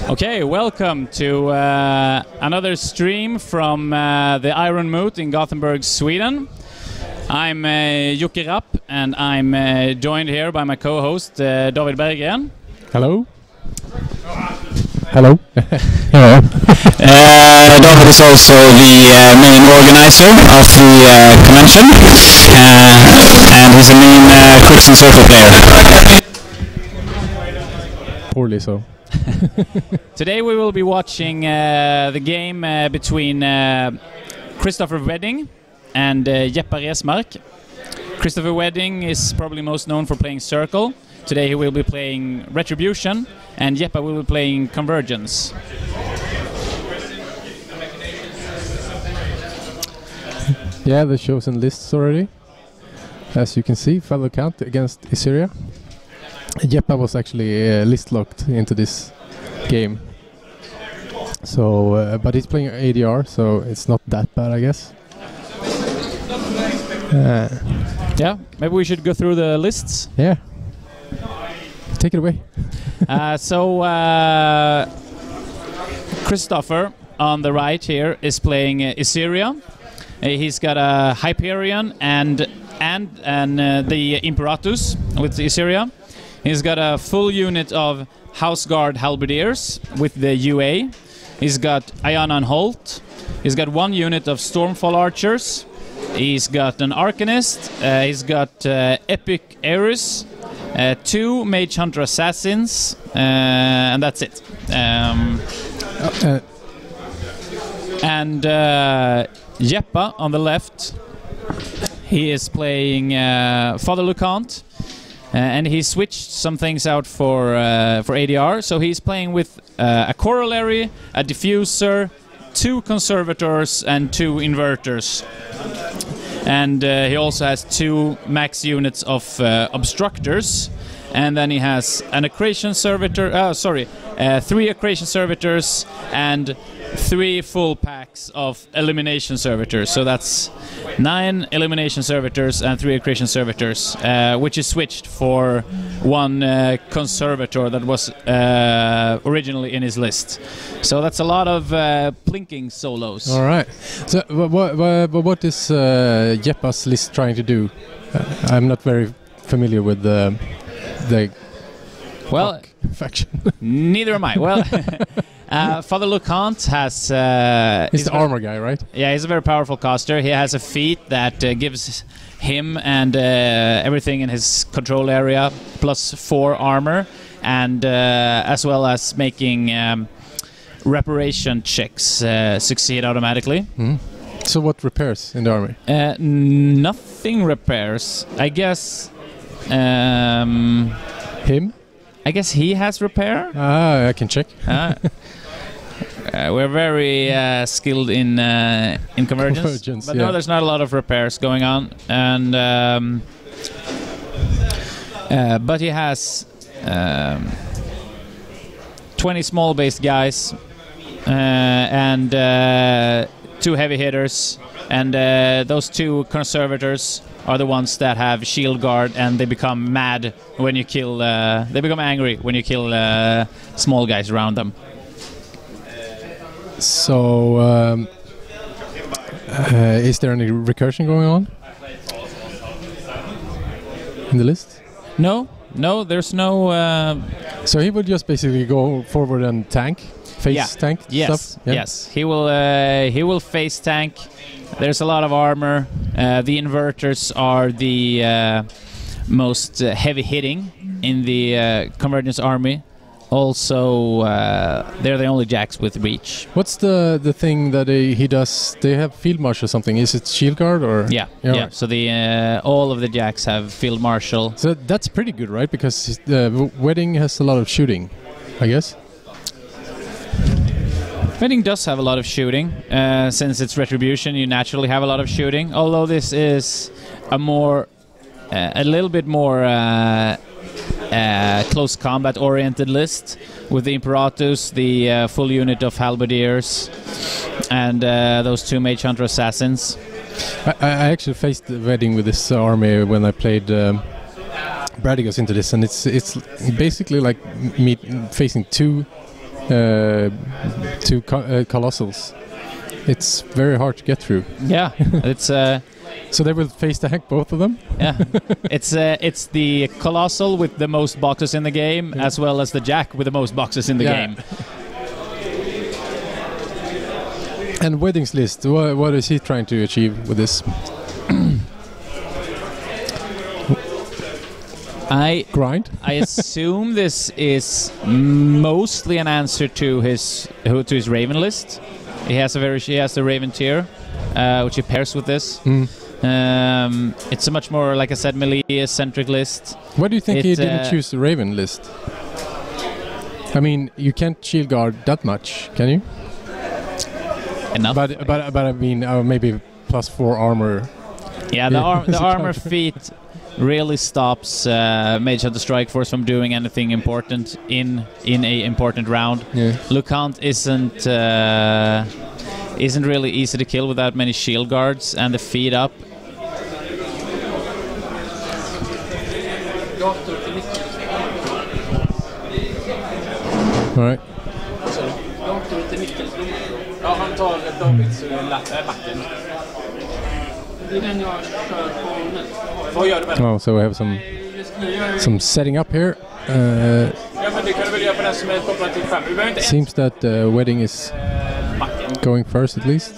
Okay, welcome to another stream from the Iron Moot in Gothenburg, Sweden. I'm Jocke Rapp, and I'm joined here by my co-host David Berggren. Hello. Hello. Hello. David is also the main organizer of the convention, and he's a main Crooks and Circle player. Poorly so. Today we will be watching the game between Christoffer Wedding and Jeppa Resmark. Christoffer Wedding is probably most known for playing Circle. Today he will be playing Retribution, and Jeppa will be playing Convergence. Yeah, the chosen lists already. As you can see, Lucant against Issyria. Jeppa was actually list locked into this game. So, but he's playing ADR, so it's not that bad, I guess. Yeah, maybe we should go through the lists. Yeah. Take it away. Christoffer on the right here is playing Issyria. He's got a Hyperion and the Imperatus with Issyria. He's got a full unit of House Guard Halberdiers with the UA. He's got Ayana and Holt. He's got one unit of Stormfall Archers. He's got an Arcanist. He's got Epic Ares. 2 Mage Hunter Assassins. And that's it. And Jeppa on the left. He is playing Father Lucant. And he switched some things out for ADR, so he's playing with a Corollary, a Diffuser, 2 Conservators, and 2 Inverters. And he also has 2 max units of Obstructors, and then he has an Accretion Servitor, 3 Accretion Servitors, and 3 full packs of Elimination Servitors. So that's 9 Elimination Servitors and 3 Accretion Servitors, which is switched for 1 Conservator that was originally in his list. So that's a lot of plinking solos. All right. So what is Jeppa's list trying to do? I'm not very familiar with the faction. Neither am I. Well, Father Lucant has... he's the armor guy, right? Yeah, he's a very powerful caster. He has a feat that gives him and everything in his control area +4 armor, and as well as making reparation checks succeed automatically. Mm. So what repairs in the army? Nothing repairs. I guess... him? I guess he has repair. I can check. We're very skilled in Convergence, but yeah. no, there's not a lot of repairs going on, and but he has 20 small-based guys and 2 heavy hitters, and those 2 Conservators are the ones that have shield guard, and they become mad when you kill. They become angry when you kill small guys around them. So, is there any recursion going on in the list? No, there's no. So he would just basically go forward and tank, tank stuff. Yeah. Yes, he will face tank. There's a lot of armor. The Inverters are the most heavy hitting in the Convergence army. Also, they're the only jacks with reach. What's the thing that he does? They have Field Marshal or something. Is it Shield Guard or? Yeah. So the all of the jacks have Field Marshal. So that's pretty good, right? Because the Wedding has a lot of shooting, I guess. Wedding does have a lot of shooting. Since it's Retribution, you naturally have a lot of shooting. Although this is a little bit more close combat oriented list with the Imperatus, the full unit of Halberdiers, and those 2 Mage Hunter Assassins. I actually faced the Wedding with this army when I played Brady goes into this, and it's basically like me facing two two colossals. It's very hard to get through. Yeah, it's so they will face tank, both of them. Yeah, it's the colossal with the most boxes in the game, as well as the jack with the most boxes in the game. And Wedding's list, what is he trying to achieve with this? Grind? I assume this is mostly an answer to his Raven list. He has the Raven tier, which he pairs with this. It's a much more, like I said, melee-centric list. Why do you think he didn't choose the Raven list? I mean, you can't shield guard that much, can you? Enough. But I mean, maybe +4 armor. Yeah, the armor feat really stops Mage of the Strike Force from doing anything important in a important round. Yeah. Lucant isn't really easy to kill without many shield guards, and the feed up. All right. Oh, so we have some setting up here. Seems that Wedding is going first at least.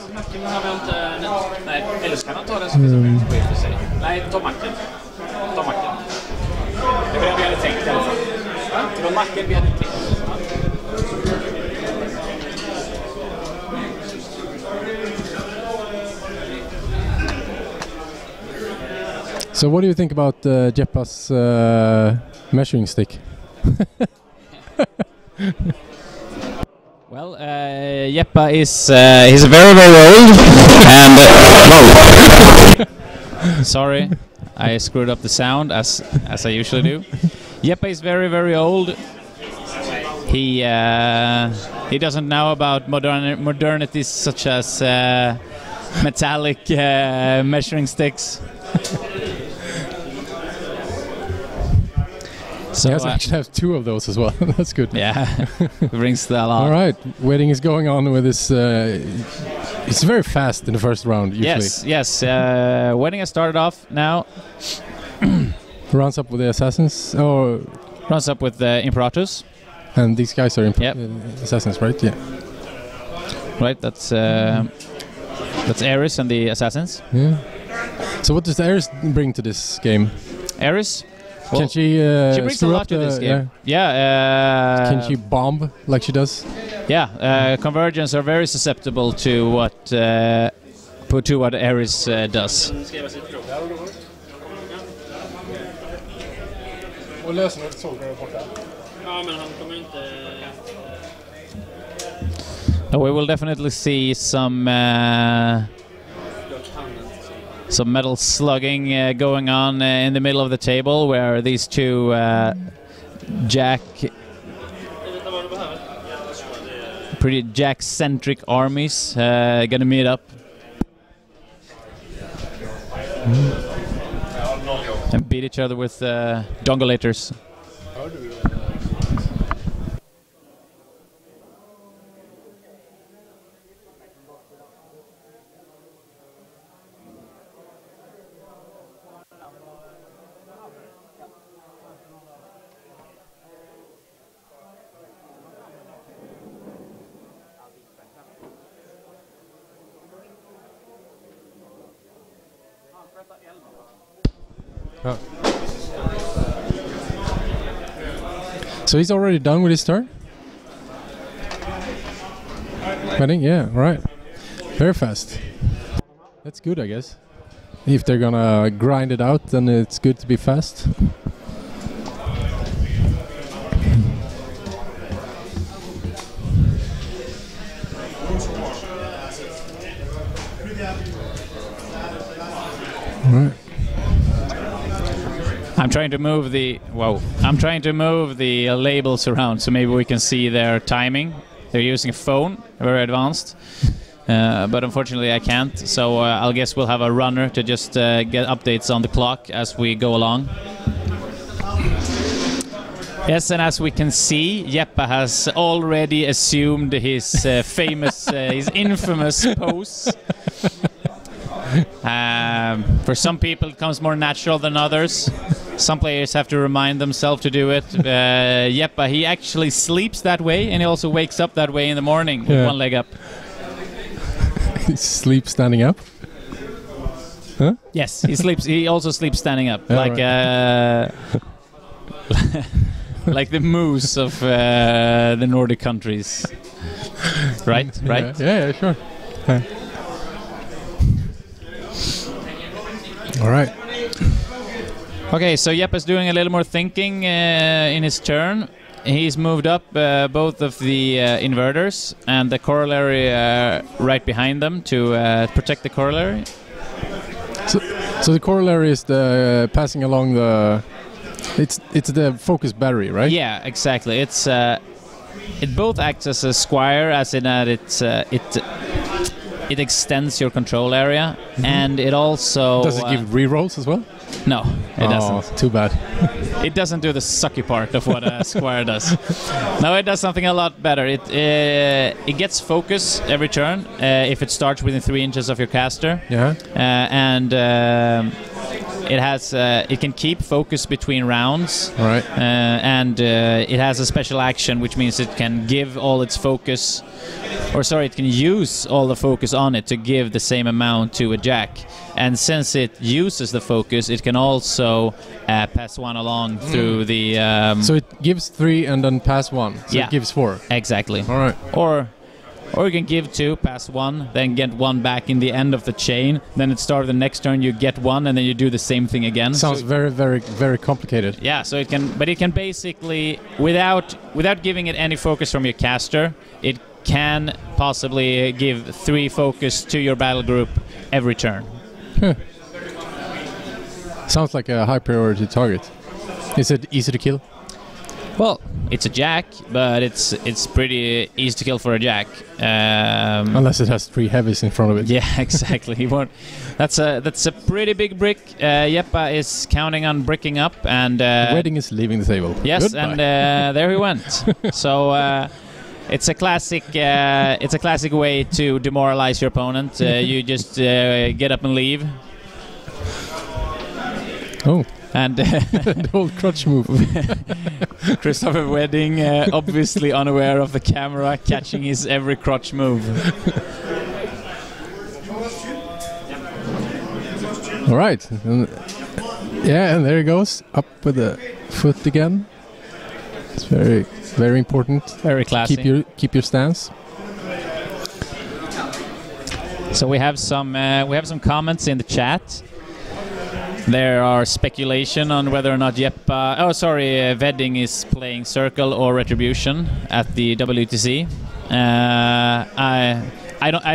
So what do you think about Jeppa's measuring stick? Well, Jeppa is he's very old, and whoa. Sorry, I screwed up the sound as I usually do. Jeppa is very old. He doesn't know about modernities such as metallic measuring sticks. So he actually has 2 of those as well. That's good. Yeah, brings that a lot. All right, Wedding is going on with this. It's very fast in the first round usually. Yes. Wedding has started off now. Runs up with the assassins, or runs up with the Imperatus. And these guys are assassins, right? Yeah. Right. That's Ares and the assassins. Yeah. So what does Ares bring to this game? Ares? Well, can she brings a lot to this game. Can she bomb like she does? Yeah, Convergence are very susceptible to what Ares does. We will definitely see some metal slugging going on in the middle of the table, where these two pretty Jack-centric armies gonna meet up and beat each other with dongulators. Oh. So he's already done with his turn? I think, yeah, right. Very fast. That's good, I guess. If they're gonna grind it out, then it's good to be fast. Right. I'm trying to move the labels around so maybe we can see their timing. They're using a phone, very advanced, but unfortunately I can't. So I'll guess we'll have a runner to just get updates on the clock as we go along. Yes, and as we can see, Jeppa has already assumed his famous, his infamous pose. For some people, it comes more natural than others. Some players have to remind themselves to do it. Jeppa, he actually sleeps that way, and he also wakes up that way in the morning with one leg up. He sleeps standing up? Huh? Yes, he sleeps. He also sleeps standing up, like like the moose of the Nordic countries. Right? Right? Yeah, sure. All right. Okay, so Jeppa's doing a little more thinking in his turn. He's moved up both of the inverters and the corollary right behind them to protect the corollary. So the corollary is the passing along the. It's the focus battery, right? Yeah, exactly. It's it both acts as a squire, as in that it extends your control area, and it also does it give rerolls as well? No, it doesn't. Too bad. It doesn't do the sucky part of what a squire does. No, it does something a lot better. It gets focus every turn if it starts within 3 inches of your caster. Yeah. And it has it can keep focus between rounds. Right. And it has a special action, which means it can give all its focus, it can use all the focus on it to give the same amount to a jack. And since it uses the focus, it can also pass one along through the. So it gives 3 and then pass 1. So yeah, it gives 4. Exactly. All right. Or you can give 2, pass 1, then get 1 back in the end of the chain. Then at the start of the next turn, you get 1, and then you do the same thing again. Sounds very, very, very complicated. Yeah. So it can basically, without giving it any focus from your caster, it can possibly give 3 focus to your battle group every turn. Sounds like a high priority target. Is it easy to kill? Well, it's a jack, but it's pretty easy to kill for a jack. Unless it has 3 heavies in front of it. Yeah, exactly. That's a pretty big brick. Jeppa is counting on bricking up, and Wedding is leaving the table. Yes, Goodbye. and there he went. So. It's a classic way to demoralize your opponent. You just get up and leave. Oh, and the old crutch move. Christoffer Wedding, obviously unaware of the camera, catching his every crotch move. All right, and there he goes up with the foot again. It's very, very important. Very classy. Keep your stance. So we have some comments in the chat. There are speculation on whether or not Jeppa... Wedding is playing Circle or Retribution at the WTC. I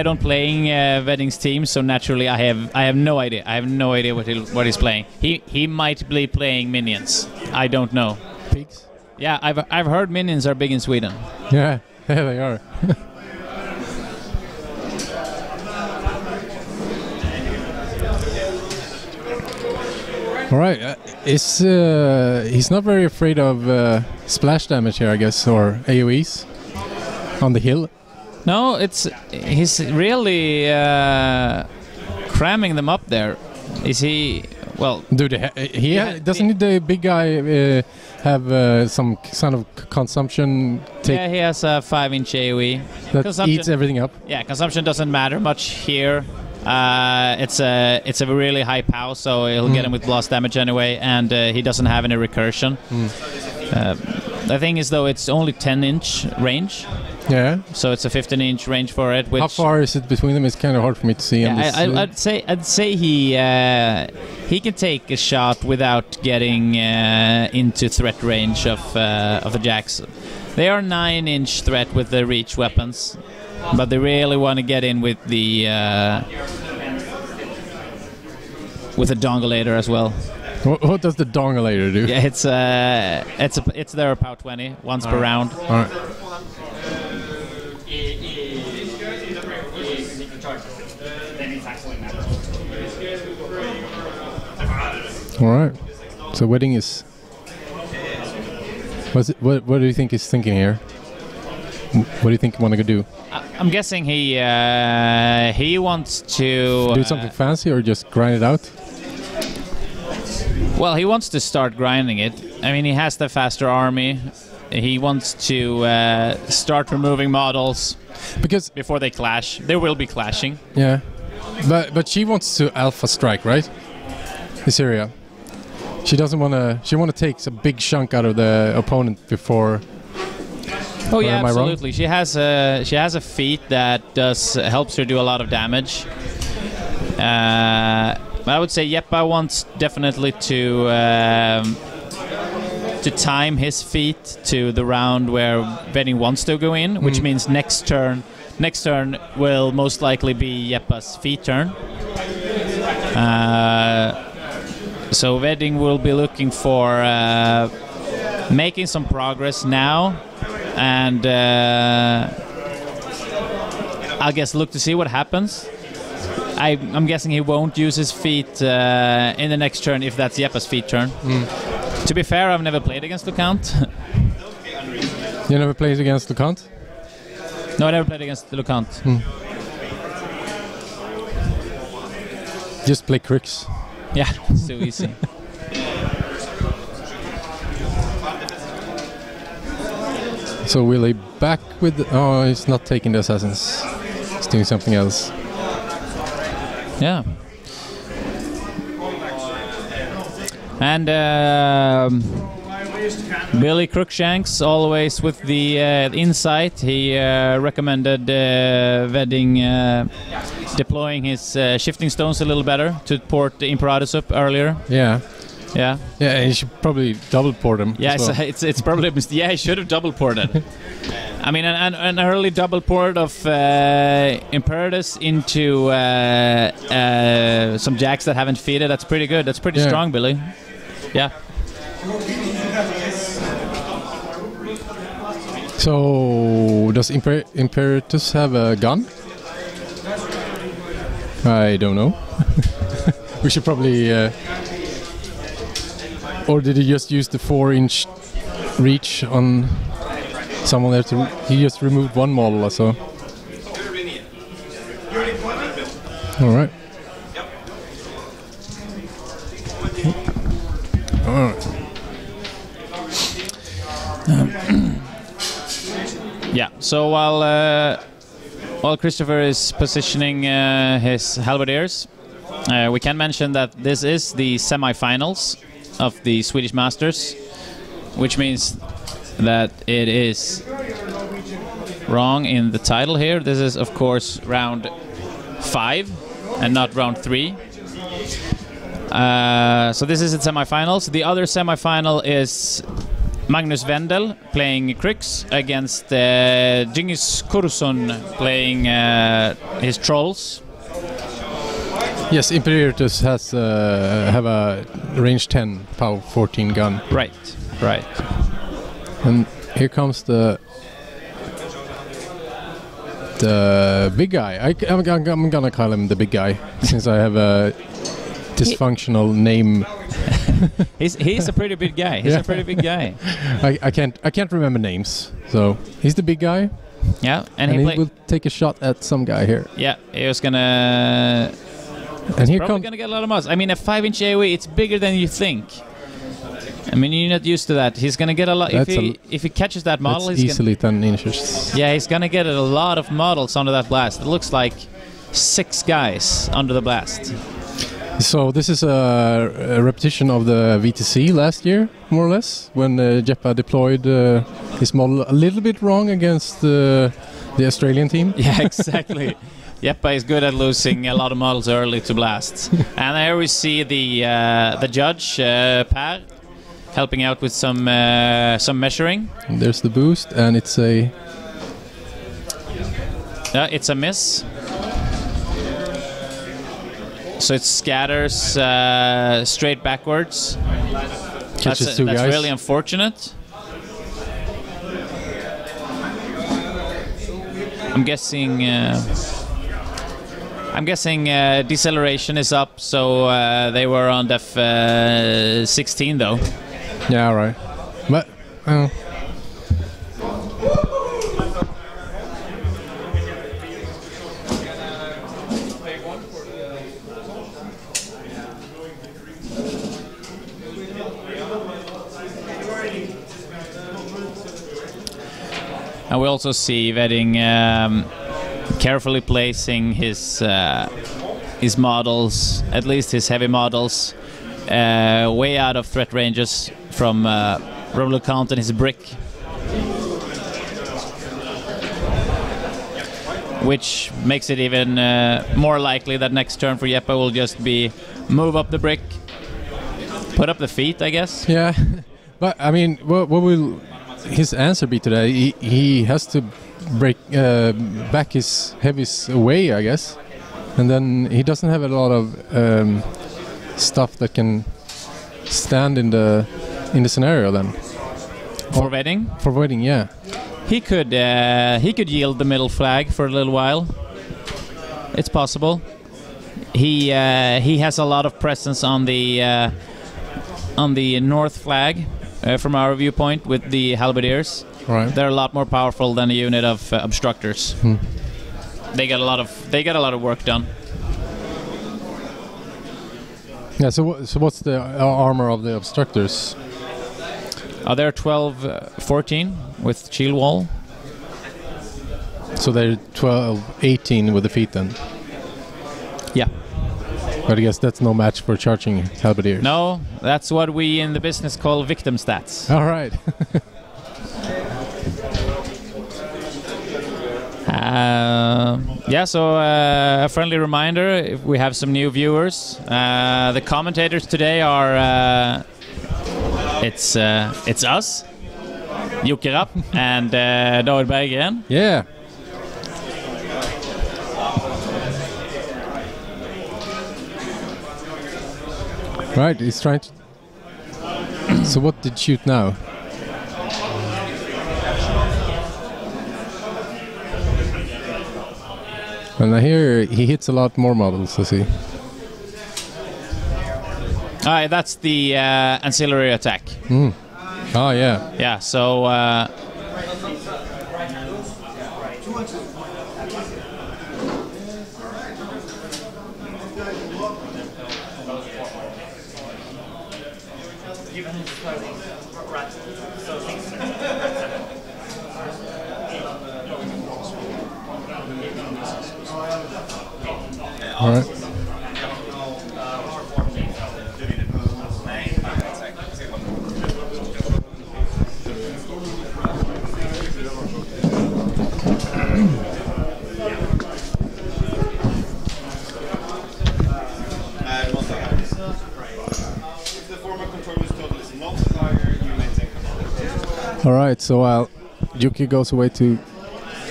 don't playing Wedding's team, so naturally I have no idea. I have no idea what he's playing. He might be playing minions. I don't know. Pigs? Yeah, I've heard minions are big in Sweden. Yeah, they are. All right, he's not very afraid of splash damage here, I guess, or AoEs on the hill. No, he's really cramming them up there. Is he? Well, doesn't the big guy have some kind of consumption? Yeah, he has a 5-inch AoE. That eats everything up. Yeah, consumption doesn't matter much here. It's a really high POW, so he'll get him with blast damage anyway, and he doesn't have any recursion. The thing is, though, it's only 10-inch range. Yeah. So it's a 15-inch range for it. Which how far is it between them? It's kind of hard for me to see. Yeah, I'd say he can take a shot without getting into threat range of the jacks. They are 9-inch threat with the reach weapons, but they really want to get in with the dongulator as well. What does the dongulator do? Yeah, it's their POW 20 once per round. All right. All right. So Wedding is What do you think he's thinking here? What do you think he want to do? I'm guessing he wants to Do something fancy or just grind it out? Well, he wants to start grinding it. I mean, he has the faster army. He wants to start removing models because before they clash. There will be clashing. Yeah, but she wants to alpha strike, right? Issyria. She doesn't want to. She want to take a big chunk out of the opponent before. Oh yeah, absolutely. She has a feat that helps her do a lot of damage. I would say Jeppa wants definitely to time his feat to the round where Wedding wants to go in, which means next turn will most likely be Jeppa's feat turn. So Wedding will be looking for making some progress now, and I guess look to see what happens. I'm guessing he won't use his feat in the next turn if that's Jeppa's feat turn. To be fair, I've never played against Lucant. You never played against Lucant? No, I never played against Lucant. Just play Crix. Yeah, it's too easy. So will he back with... Oh, he's not taking the assassins. He's doing something else. Yeah. And Billy Crookshanks, always with the insight. He recommended Wedding deploying his shifting stones a little better to port the Imperatus up earlier. Yeah. Yeah. Yeah, he should probably double port him. Yeah, well. it's probably yeah, he should have double ported. I mean, an early double port of Imperatus into some jacks that haven't feeded. That's pretty good. That's pretty strong, Billy. Yeah. So, does Imperatus have a gun? I don't know. We should probably... or did he just use the 4-inch reach on someone there? He just removed one model or so. Alright. Yeah, so while Christoffer is positioning his halberdiers, we can mention that this is the semifinals of the Swedish Masters, which means that it is wrong in the title here. This is, of course, round 5 and not round 3. So this is the semifinals. The other semifinal is Magnus Wendel playing Crix against Genghis Kursun playing his trolls. Yes, Imperatus has have a range 10, power 14 gun. Right, right. And here comes the big guy. I'm gonna call him the big guy since I have a dysfunctional name. He's a pretty big guy. He's a pretty big guy. I can't remember names. So he's the big guy. Yeah, and he will take a shot at some guy here. Yeah, he was gonna. And here probably gonna get a lot of mods. I mean, a 5-inch AoE, it's bigger than you think. I mean, you're not used to that. He's gonna get a lot. If he catches that model, he's easily 10 inches. Yeah, he's gonna get a lot of models under that blast. It looks like 6 guys under the blast. So this is a repetition of the VTC last year, more or less, when Jeppa deployed his model a little bit wrong against the Australian team. Yeah, exactly. Jeppa is good at losing a lot of models early to blasts. And here we see the judge, Per, helping out with some measuring. And there's the boost, and it's a... it's a miss. So it scatters straight backwards. Catches two guys. That's really unfortunate. I'm guessing deceleration is up, so they were on def 16 though. Yeah, right. But And we also see Wedding carefully placing his models, at least his heavy models, way out of threat ranges from Lucant and his brick, which makes it even more likely that next turn for Jeppa will just be move up the brick, put up the feet, I guess. Yeah, but I mean, what will his answer be today? He has to break back his heavies away, I guess, and then he doesn't have a lot of stuff that can stand in the scenario then. For Wedding? For Wedding, yeah. He could yield the middle flag for a little while. It's possible. He has a lot of presence on the north flag from our viewpoint with the halberdiers. Right. They're a lot more powerful than a unit of obstructors. They get a lot of work done. Yeah. So what's the armor of the obstructors? They're 12, 14 with shield wall. So they're 12, 18 with the feet then. Yeah. But I guess that's no match for charging halberdiers. No, that's what we in the business call victim stats. All right. Yeah, so a friendly reminder, if we have some new viewers, the commentators today are it's us, Jocke Rapp and David Berggren. Yeah. Right, he's trying to... So what did shoot now? And I hear he hits a lot more models, I see. That's the ancillary attack. Oh, yeah. Yeah, so... All right. All right, so while Yuki goes away to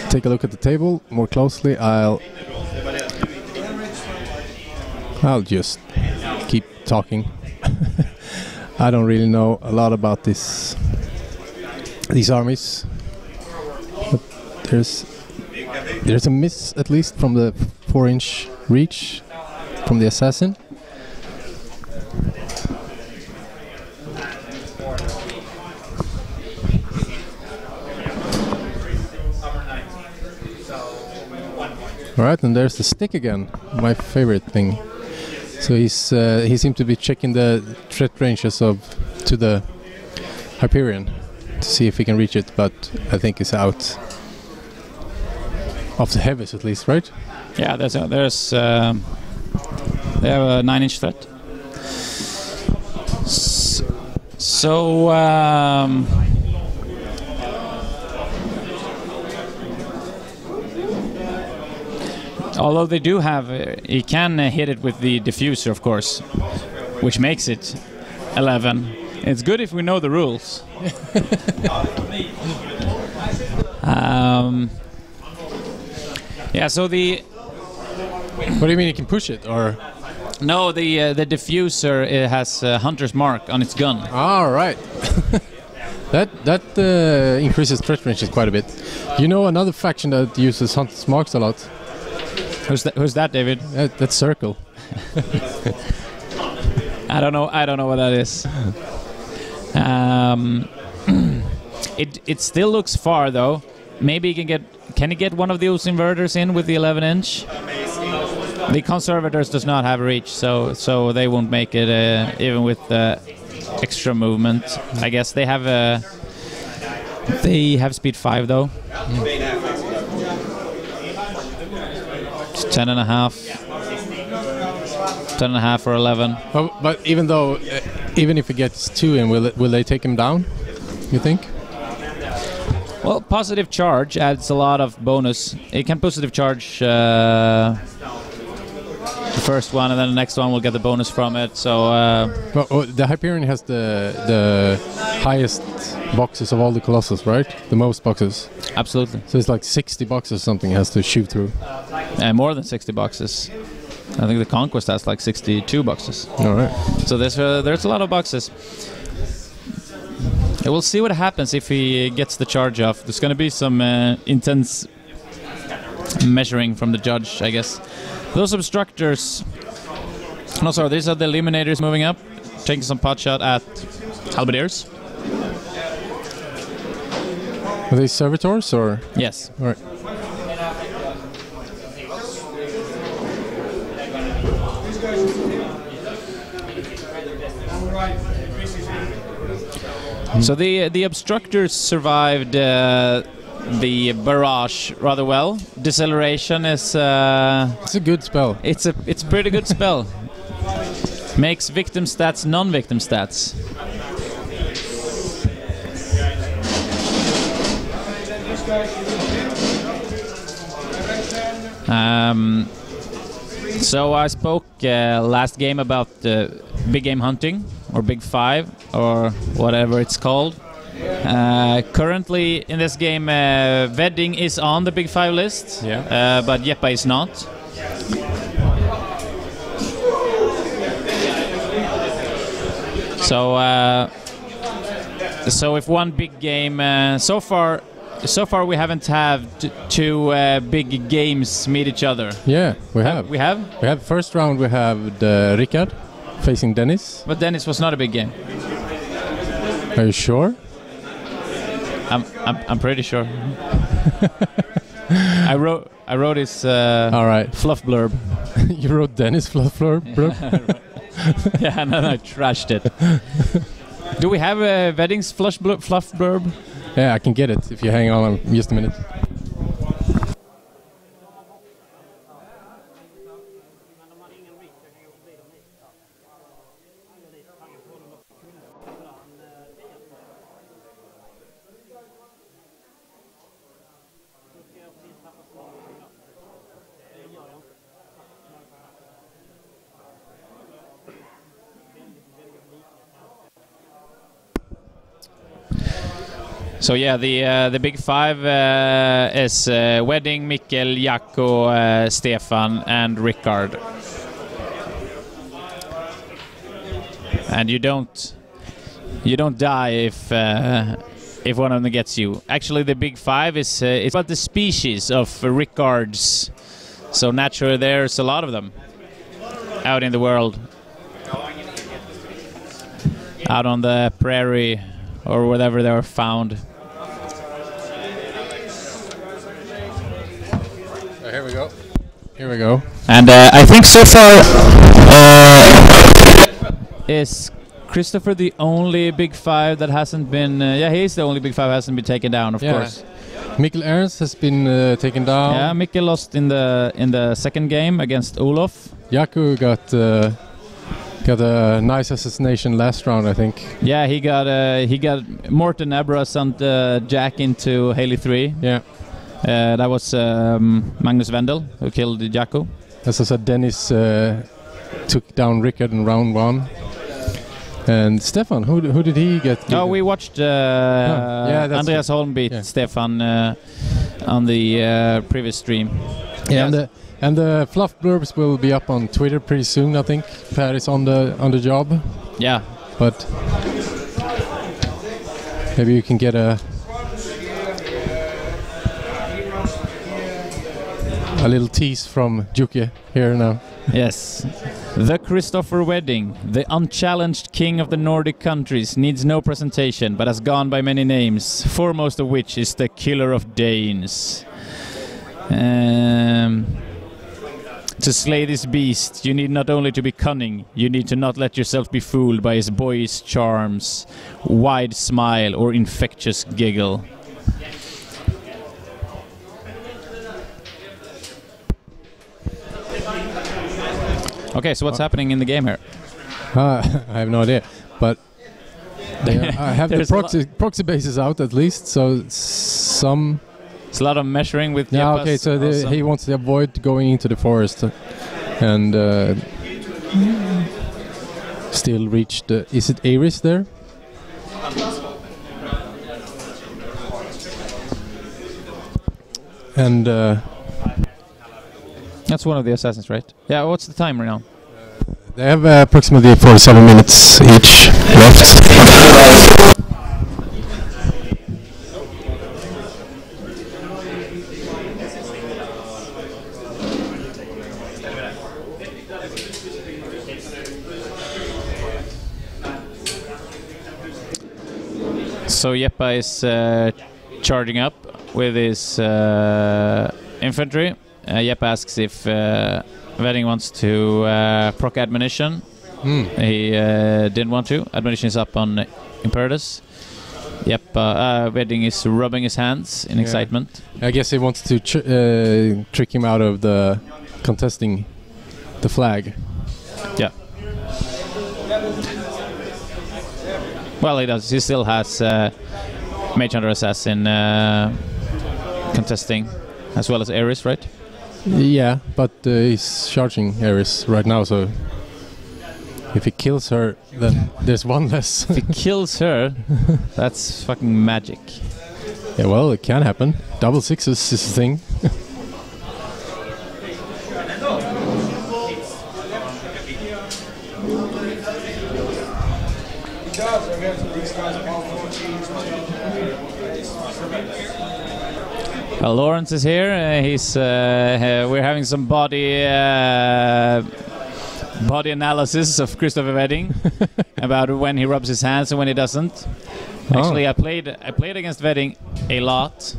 take a look at the table more closely, I'll just keep talking. I don't really know a lot about these armies, but there's a miss at least from the 4-inch reach from the assassin. Alright, and there's the stick again, my favorite thing. So he seemed to be checking the threat ranges to the Hyperion to see if he can reach it, but I think it's out of the heavies at least, right? Yeah, they have a 9-inch threat. So although they do have, he can hit it with the diffuser, of course, which makes it 11. It's good if we know the rules. Yeah, so the... What do you mean you can push it, or...? No, the diffuser, it has Hunter's Mark on its gun. All right. That increases threat ranges quite a bit. You know another faction that uses Hunter's Marks a lot? Who's that, David? That's Circle. I don't know what that is. It still looks far though. Maybe can he get one of those inverters in with the 11-inch? The Conservators does not have reach, so they won't make it even with extra movement. I guess they have They have speed 5 though. 10.5. 10.5 or 11. Oh, but even if he gets 2 in, will they take him down, you think? Well, positive charge adds a lot of bonus. It can positive charge the first one, and then the next one will get the bonus from it. So the Hyperion has the highest boxes of all the Colossus, right? The most boxes. Absolutely. So it's like 60 boxes something has to shoot through. More than 60 boxes. I think the Conquest has like 62 boxes. All right. So there's a lot of boxes. We'll see what happens if he gets the charge off. There's going to be some intense measuring from the judge, I guess. Those obstructors... No, sorry, these are the eliminators moving up, taking some pot shot at halberdiers. Are they servitors or...? Yes. All right. So the obstructors survived the barrage rather well. Deceleration is... it's a good spell. It's a pretty good spell. Makes victim stats non-victim stats. So I spoke last game about big game hunting, or Big 5, or whatever it's called. Currently in this game, Wedding is on the Big 5 list, but Jeppa is not. So if one big game, so far we haven't had two big games meet each other. Yeah, we have. We have? We have first round. We have the Rickard facing Dennis. But Dennis was not a big game. Are you sure? I'm pretty sure. I wrote his all right fluff blurb. You wrote Dennis fluff blurb? Yeah, and then I trashed it. Do we have Wedding's fluff blurb? Yeah, I can get it if you hang on just a minute. So yeah, the Big 5 is Wedding, Mikkel, Jaakko, Stefan, and Rickard. And you don't die if one of them gets you. Actually, the Big 5 is it's about the species of Rickards. So naturally, there's a lot of them out in the world, out on the prairie or wherever they were found. Here we go. Here we go. And I think so far... Is Christoffer the only Big 5 that hasn't been... yeah, he's the only Big 5 that hasn't been taken down, of course. Mikkel Ernst has been taken down. Yeah, Mikkel lost in the second game against Olof. Jaakko got a nice assassination last round, I think. Yeah, he got Morten Ebra sent Jack into Haley 3. Yeah. That was Magnus Wendel who killed Jaakko. As I said, Dennis took down Rickard in round 1. And Stefan, who did he get? No, we watched Andreas Holm beat Stefan on the previous stream. Yeah, and the fluff blurbs will be up on Twitter pretty soon, I think. Per is on the job. Yeah. But maybe you can get a little tease from Juke here now. Yes. The Christoffer Wedding, the unchallenged king of the Nordic countries, needs no presentation, but has gone by many names, foremost of which is the Killer of Danes. To slay this beast, you need not only to be cunning, you need to not let yourself be fooled by his boyish charms, wide smile, or infectious giggle. Okay, so what's happening in the game here? I have no idea, but I have the proxy bases out at least, so some. It's a lot of measuring with. Yeah, Jeppa's okay. So he wants to avoid going into the forest, and still reach the. Is it Ares there? And that's one of the assassins, right? Yeah. What's the time right now? They have approximately 47 minutes each left. So Jeppa is charging up with his infantry. Jeppa asks if Wedding wants to proc Admonition. He didn't want to. Admonition is up on Imperatus. Jeppa, Wedding is rubbing his hands in excitement. I guess he wants to trick him out of the contesting the flag. Yeah. Well, he does. He still has Mage Hunter Assassin contesting, as well as Ares, right? Yeah, but he's charging Ares right now, so if he kills her, then there's one less. If he kills her, that's fucking magic. Yeah, well, it can happen. Double sixes is a thing. Lawrence is here. He's we're having some body analysis of Christoffer Wedding about when he rubs his hands and when he doesn't. Actually, I played against Wedding a lot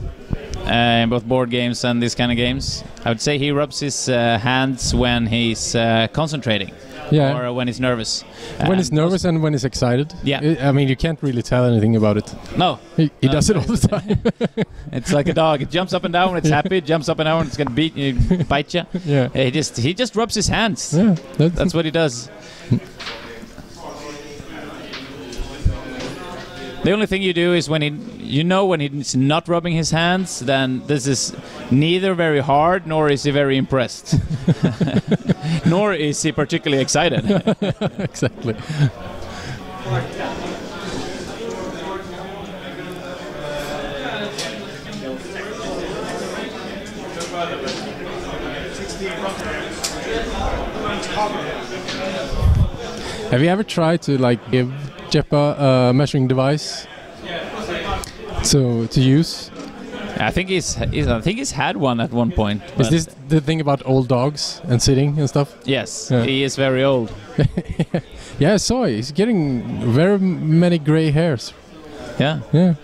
in both board games and these kind of games. I would say he rubs his hands when he's concentrating. Yeah. Or when he's nervous. When he's nervous and when he's excited. Yeah. I mean, you can't really tell anything about it. No. He does it all the time. It's like a dog. It jumps up and down when it's happy. It jumps up and down when it's going to beat you, bite you. Yeah. He just rubs his hands. Yeah. That's what he does. The only thing you do is when when he's not rubbing his hands, then this is neither very hard nor is he very impressed. Nor is he particularly excited. Exactly. Have you ever tried to give Jeppa a measuring device to use? I think he's had one at one point. Is this the thing about old dogs and sitting and stuff? Yes, yeah. He is very old. Yeah, I saw it. He's getting very many gray hairs. Yeah. Yeah.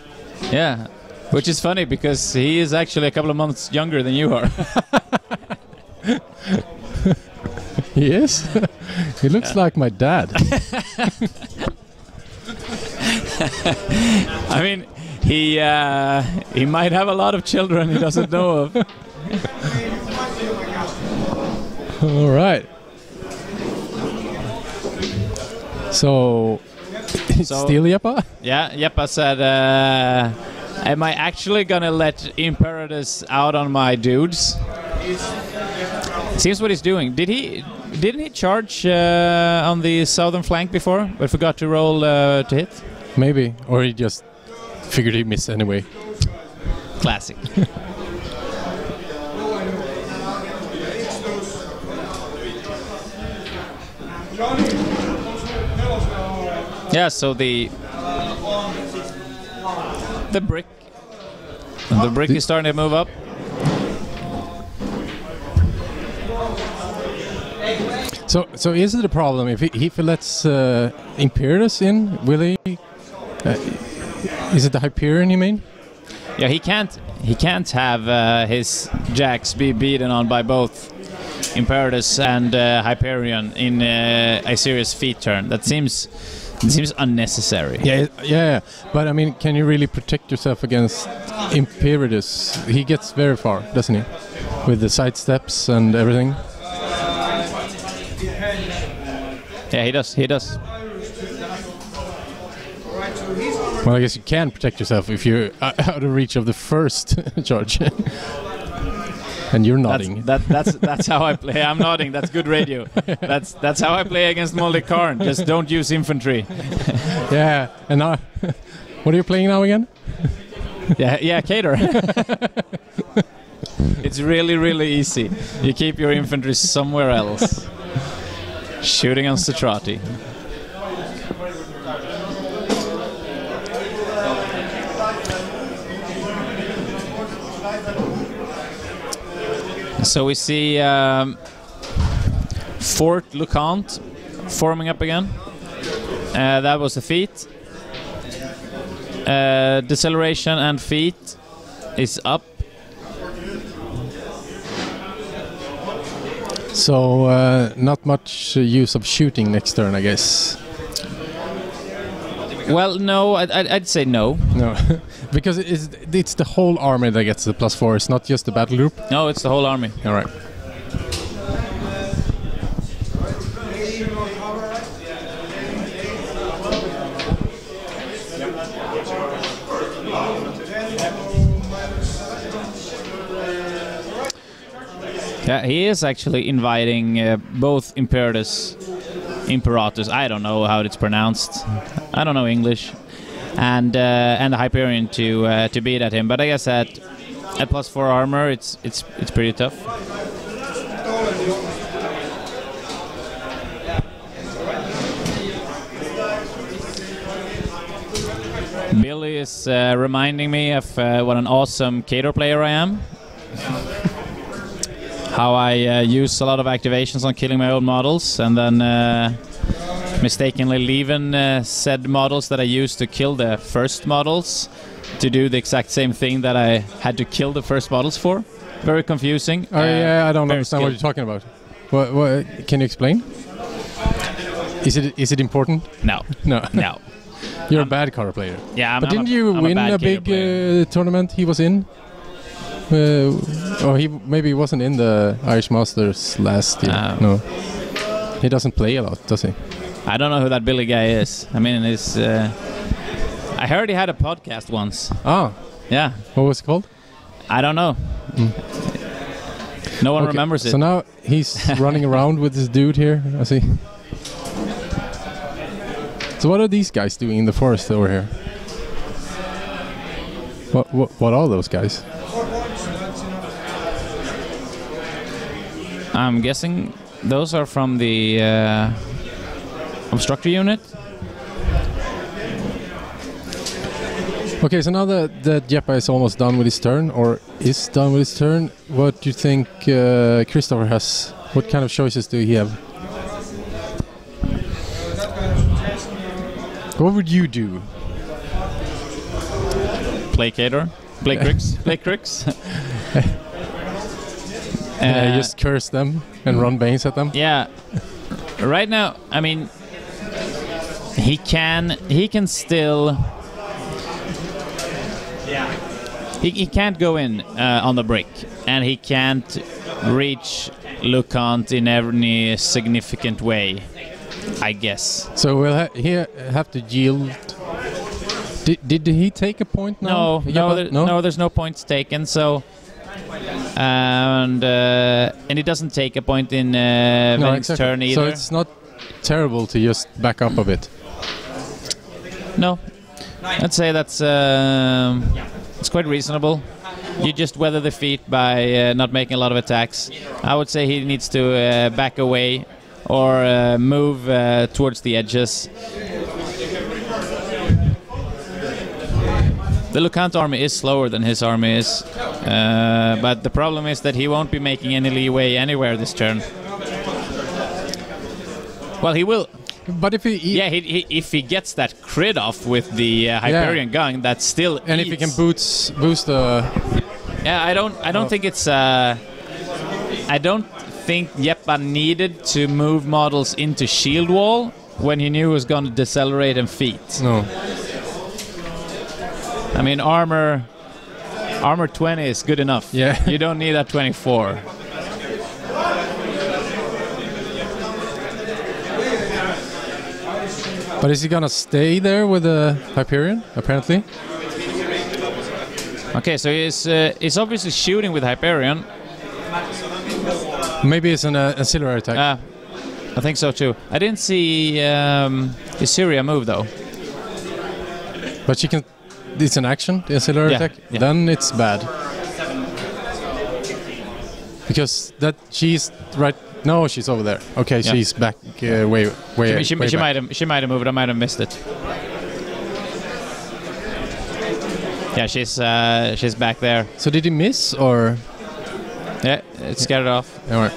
Yeah. Which is funny because he is actually a couple of months younger than you are. He is? He looks like my dad. I mean, he might have a lot of children he doesn't know of. All right. So still Jeppa? Yeah, Jeppa said, am I actually gonna let Imperatus out on my dudes? Seems what he's doing. Didn't he charge on the southern flank before, but forgot to roll to hit? Maybe, or he just figured he'd miss anyway. Classic. Yeah, so the brick is starting to move up. So is it a problem if he lets Imperatus in? Will he? Is it the Hyperion you mean? Yeah, he can't have his jacks be beaten on by both Imperatus and Hyperion in a serious feat turn. That seems unnecessary. Yeah. But I mean, can you really protect yourself against Imperatus? He gets very far, doesn't he? With the side steps and everything. he does. He does. Well, I guess you can protect yourself if you're out of reach of the first charge. And you're nodding. That's how I play. I'm nodding. That's good radio. That's how I play against Molde Karn. Just don't use infantry. Yeah. And now, what are you playing now again? Yeah, Cater. It's really, really easy. You keep your infantry somewhere else. Shooting on Strati. So we see Fort Lucant forming up again. That was a feat. Deceleration and feat is up. So not much use of shooting next turn, I guess. Well, no, I'd say no. No, because it's the whole army that gets the +4. It's not just the battle group. No, it's the whole army. All right. Yeah, he is actually inviting both Imperatus, I don't know how it's pronounced. I don't know English, and the Hyperion to beat at him. But I guess at +4 armor, it's pretty tough. Billy is reminding me of what an awesome Cater player I am. How I use a lot of activations on killing my own models, and then mistakenly leaving said models that I used to kill the first models to do the exact same thing that I had to kill the first models for. Very confusing. Yeah, I don't understand what you're talking about. What can you explain? Is it important? No. No. No. You're a bad card player. Yeah, but didn't you win a big tournament he was in? He maybe wasn't in the Irish Masters last year. No. He doesn't play a lot, does he? I don't know who that Billy guy is. I mean, it's... I heard he had a podcast once. Ah. Yeah. What was it called? I don't know. No one remembers it. So now he's running around with this dude here, I see. So what are these guys doing in the forest over here? What are those guys? I'm guessing those are from the obstructor unit. Okay, so now that Jeppa is almost done with his turn, or is done with his turn, what do you think Christoffer has? What kind of choices do he have? What would you do? Play Cater? Play Crix? Play Crix? Just curse them and run Banes at them? Yeah. Right now, I mean, he can still... He can't go in on the brick, and he can't reach Lucant in any significant way, I guess. So we'll have to yield. Did he take a point now? No, there's no points taken. So and he doesn't take a point in Venn's turn either. So it's not terrible to just back up a bit. No, I'd say that's it's quite reasonable. You just weather the feat by not making a lot of attacks. I would say he needs to back away or move towards the edges. The Lucant army is slower than his army is, but the problem is that he won't be making any leeway anywhere this turn. Well, he will. But if he if he gets that crit off with the Hyperion gun, that's still and if he can boost the I don't think it's I don't think Jeppa needed to move models into shield wall when he knew he was going to decelerate and feat. No. I mean, armor 20 is good enough. Yeah. You don't need that 24. But is he gonna stay there with the Hyperion, apparently? Okay, so he's obviously shooting with Hyperion. Maybe it's an ancillary attack. I think so too. I didn't see Issyria move though. But she can... It's an action, the ancillary attack? Yeah. Then it's bad. Because that she's right... No, she's over there. Okay, Yeah. she's back way She back. she might have moved. I might have missed it. Yeah, she's back there. So did he miss, or...? Yeah, it scared it off. All right.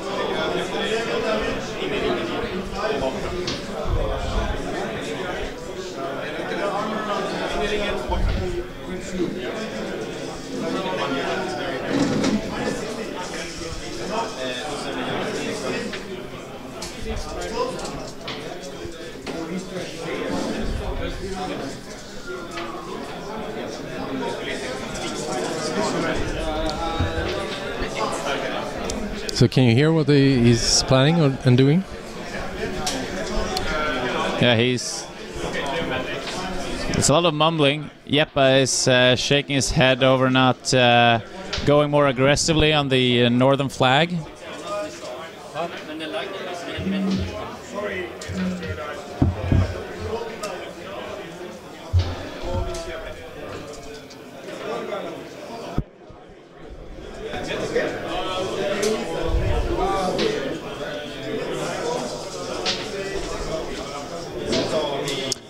So can you hear what he's planning and doing? Yeah, it's a lot of mumbling. Jeppa is shaking his head over not going more aggressively on the northern flag.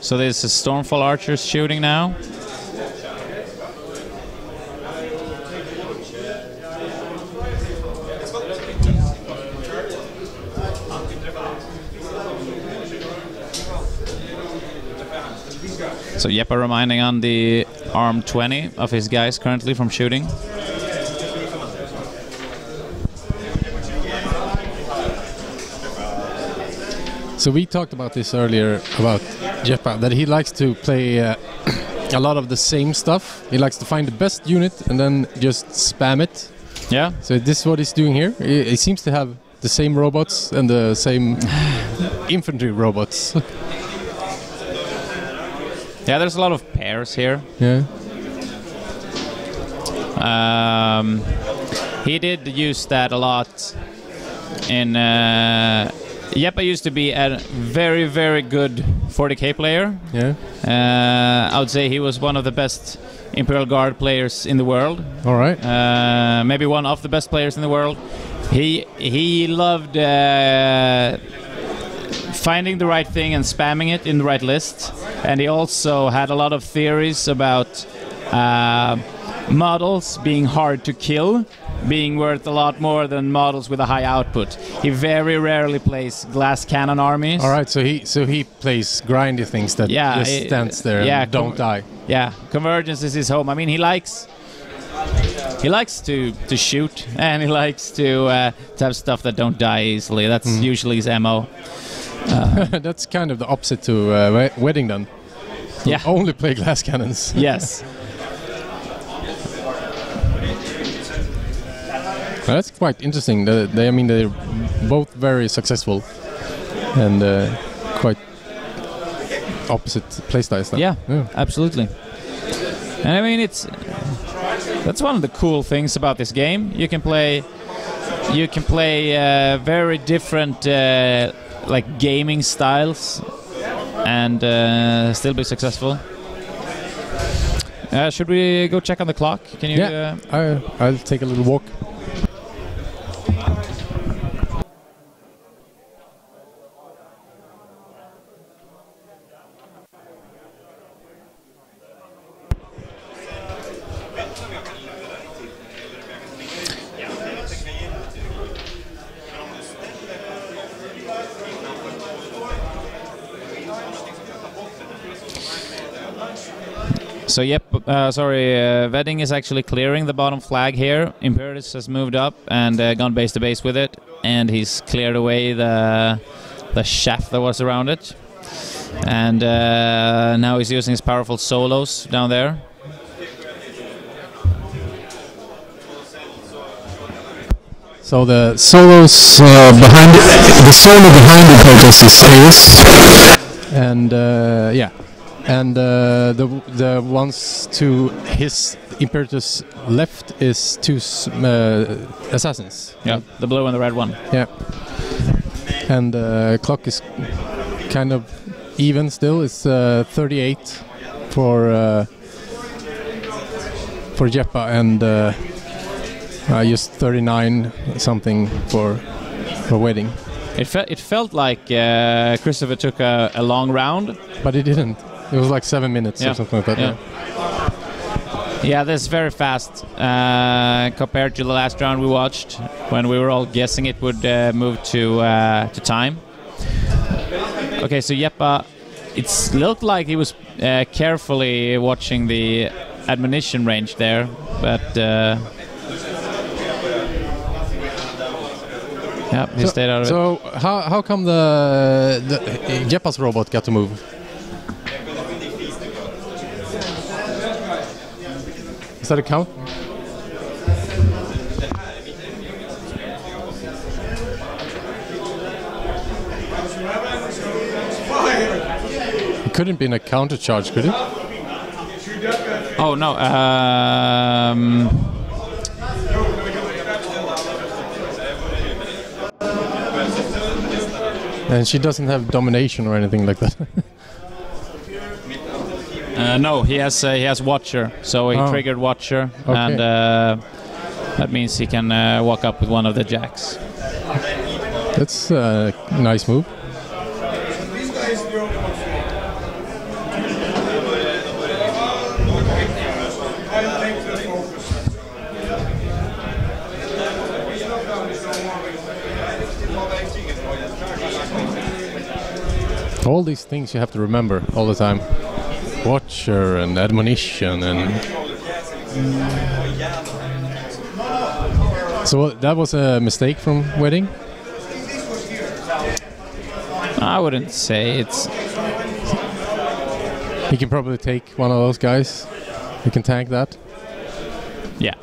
So there's a Stormfall archers shooting now. So Jeppa reminding on the arm 20 of his guys currently from shooting. So we talked about this earlier about Jeppa, that he likes to play a lot of the same stuff. He likes to find the best unit and then just spam it. Yeah. So this is what he's doing here. He seems to have the same robots and the same infantry robots. Yeah, there's a lot of pairs here. Yeah. He did use that a lot in... Jeppa used to be a very, very good 40k player. Yeah. I would say he was one of the best Imperial Guard players in the world. All right. Maybe one of the best players in the world. He loved finding the right thing and spamming it in the right list. And he also had a lot of theories about models being hard to kill, being worth a lot more than models with a high output. He very rarely plays glass cannon armies. All right, so he plays grindy things that just stands there and don't die. Yeah, convergence is his home. I mean, he likes to shoot, and he likes to have stuff that don't die easily. That's usually his MO. That's kind of the opposite to Wedding then. Yeah. Only play glass cannons. Yes. That's quite interesting. They're both very successful and quite opposite playstyles. Yeah, absolutely. And I mean, that's one of the cool things about this game. You can play very different like gaming styles and still be successful. Should we go check on the clock? Can you? Yeah, I'll take a little walk. So Wedding is actually clearing the bottom flag here. Imperatus has moved up and gone base to base with it, and he's cleared away the shaft that was around it. And now he's using his powerful solos down there. So the solos behind the solo behind the protest is Ace. and yeah, and the ones to his Imperator's left is two assassins. Yeah, the blue and the red one. Yeah, and clock is kind of even still. It's 38 for Jeppa and just 39 something for Wedding. It felt like Christoffer took a long round, but he didn't. It was like 7 minutes or something like that. Yeah. Yeah, this is very fast compared to the last round we watched, when we were all guessing it would move to time. Okay, so Jeppa, it looked like he was carefully watching the ammunition range there, but yeah, he stayed out of it. So how come the Jeppa's robot got to move? Is that a count? It couldn't be a counter charge, could it? Oh no. And she doesn't have domination or anything like that. No, he has Watcher, so he triggered Watcher, and that means he can walk up with one of the jacks. That's a nice move. All these things you have to remember all the time. Watcher and admonition and... So that was a mistake from Wedding? I wouldn't say it's... He can probably take one of those guys. He can tank that. Yeah.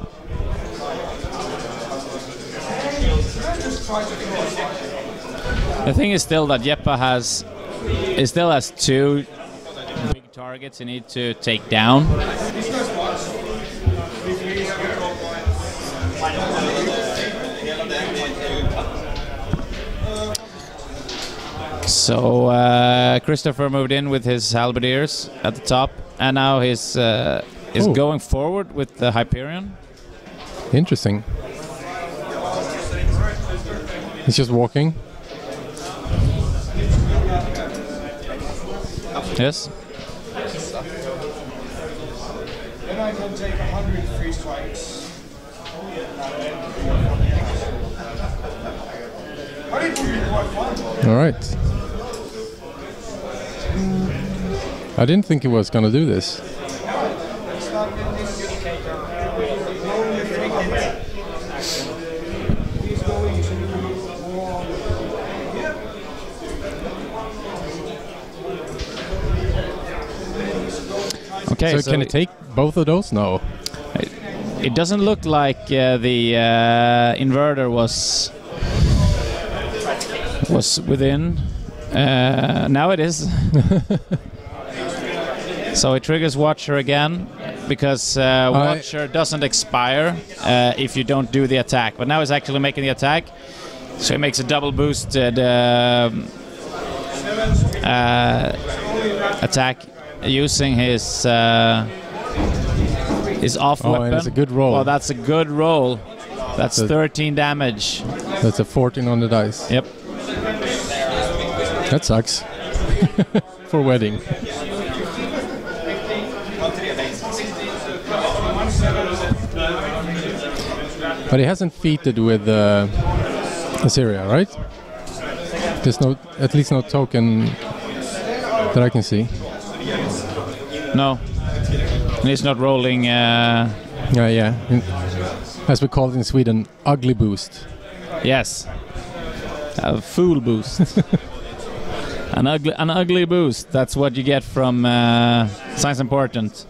The thing is still that Jeppa still has two big targets he needs to take down. So Christoffer moved in with his halberdiers at the top, and now he's going forward with the Hyperion. Interesting. He's just walking. Yes. Then I can take 100 free strikes. All right. I didn't think he was gonna do this. Okay, so can it take both of those? No. It doesn't look like the inverter was within. Now it is. So it triggers Watcher again, because Watcher doesn't expire if you don't do the attack. But now he's actually making the attack, so he makes a double boosted attack using his off weapon. And it's a good roll. Well, that's a good roll. That's 13 damage. That's a 14 on the dice. Yep. That sucks. For Wedding. But he hasn't feated with Issyria, right? There's at least no token that I can see. No. And he's not rolling... yeah. As we call it in Sweden, ugly boost. Yes. A fool boost. An ugly boost. That's what you get from Science Important.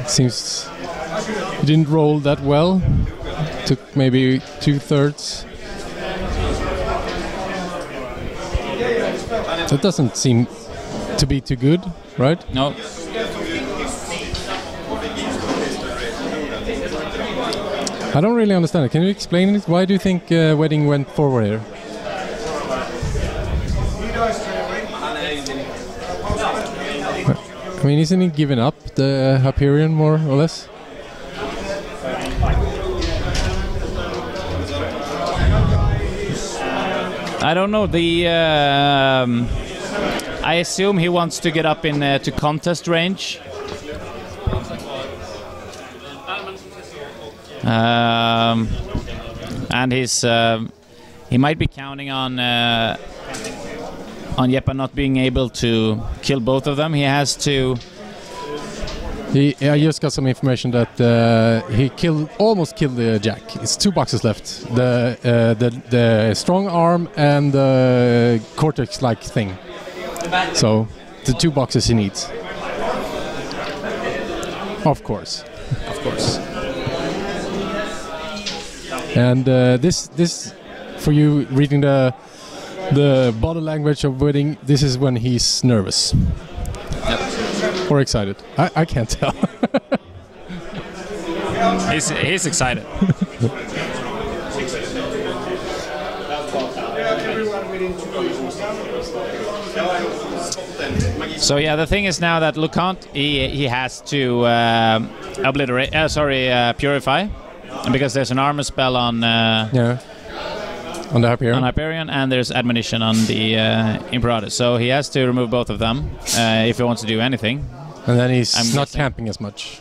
It seems he didn't roll that well. Took maybe 2/3. That doesn't seem to be too good, right? No. I don't really understand it. Can you explain it? Why do you think Wedding went forward here? I mean, isn't he giving up the Hyperion more or less? I don't know. I assume he wants to get up in to contest range. And he might be counting on Jeppa not being able to kill both of them. He has to. I just got some information that he almost killed the Jack. It's 2 boxes left: the strong arm and the cortex-like thing. So the 2 boxes he needs. Of course. And this for you reading the body language of Wedding. This is when he's nervous. Yep. Or excited. I can't tell. He's excited. So yeah, the thing is now that Lucant he has to purify, because there's an armor spell on on the Hyperion. On Hyperion, and there's admonition on the Imperator. So he has to remove both of them if he wants to do anything. And then he's not camping as much.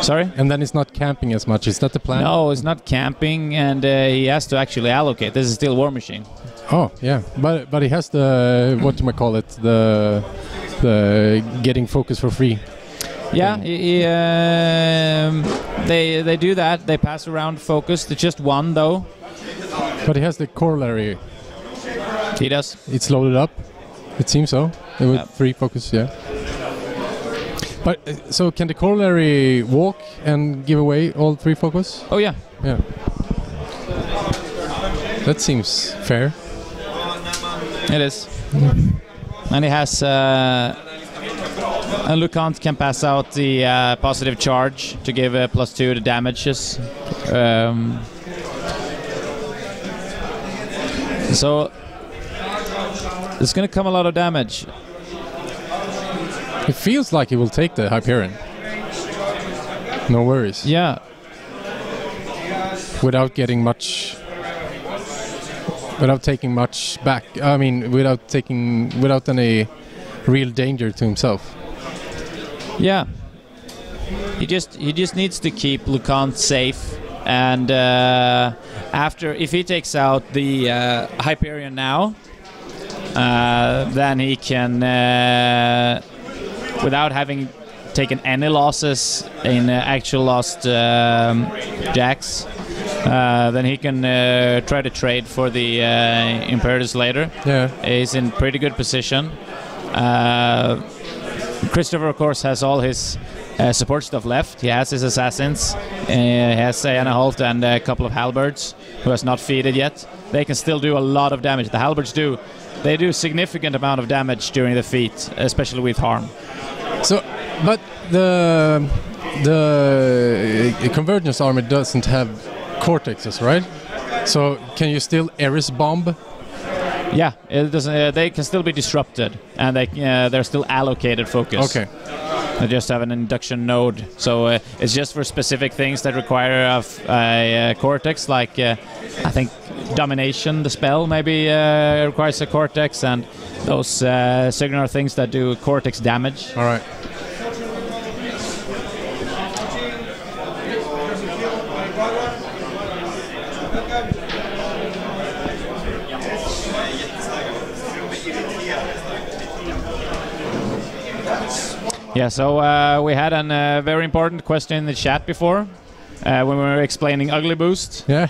Sorry? And then he's not camping as much. Is that the plan? No, it's not camping, and he has to actually allocate. This is still War Machine. Oh yeah, but he has the what do I call it? The getting focus for free. Yeah, they do that. They pass around focus. It's just one though. But he has the corollary. He does. It's loaded up. It seems so. With free focus, yeah. But so can the corollary walk and give away all 3 focus? Oh yeah. Yeah. That seems fair. It is. And he has and Lucant can pass out the positive charge to give +2 to damages. So there's going to come a lot of damage. It feels like he will take the Hyperion. No worries. Yeah. Without getting much. Without taking much back. I mean, without any real danger to himself. Yeah. He just needs to keep Lucant safe, and if he takes out the Hyperion now, then he can, without having taken any losses in actual lost jacks, then he can try to trade for the Imperators later. Yeah. He's in pretty good position. Christoffer, of course, has all his support stuff left. He has his assassins. He has Anna Holt and a couple of halberds who has not feeded yet. They can still do a lot of damage. The halberds do significant amount of damage during the feat, especially with harm. So, but the convergence armor doesn't have cortexes, right? So can you still Eris bomb? Yeah, it doesn't. They can still be disrupted, and they're still allocated focus. Okay. They just have an induction node, so it's just for specific things that require a cortex, like I think domination, the spell maybe requires a cortex, and those Signar things that do cortex damage. All right. Yeah, so we had a very important question in the chat before. when we were explaining Ugly Boost. Yeah.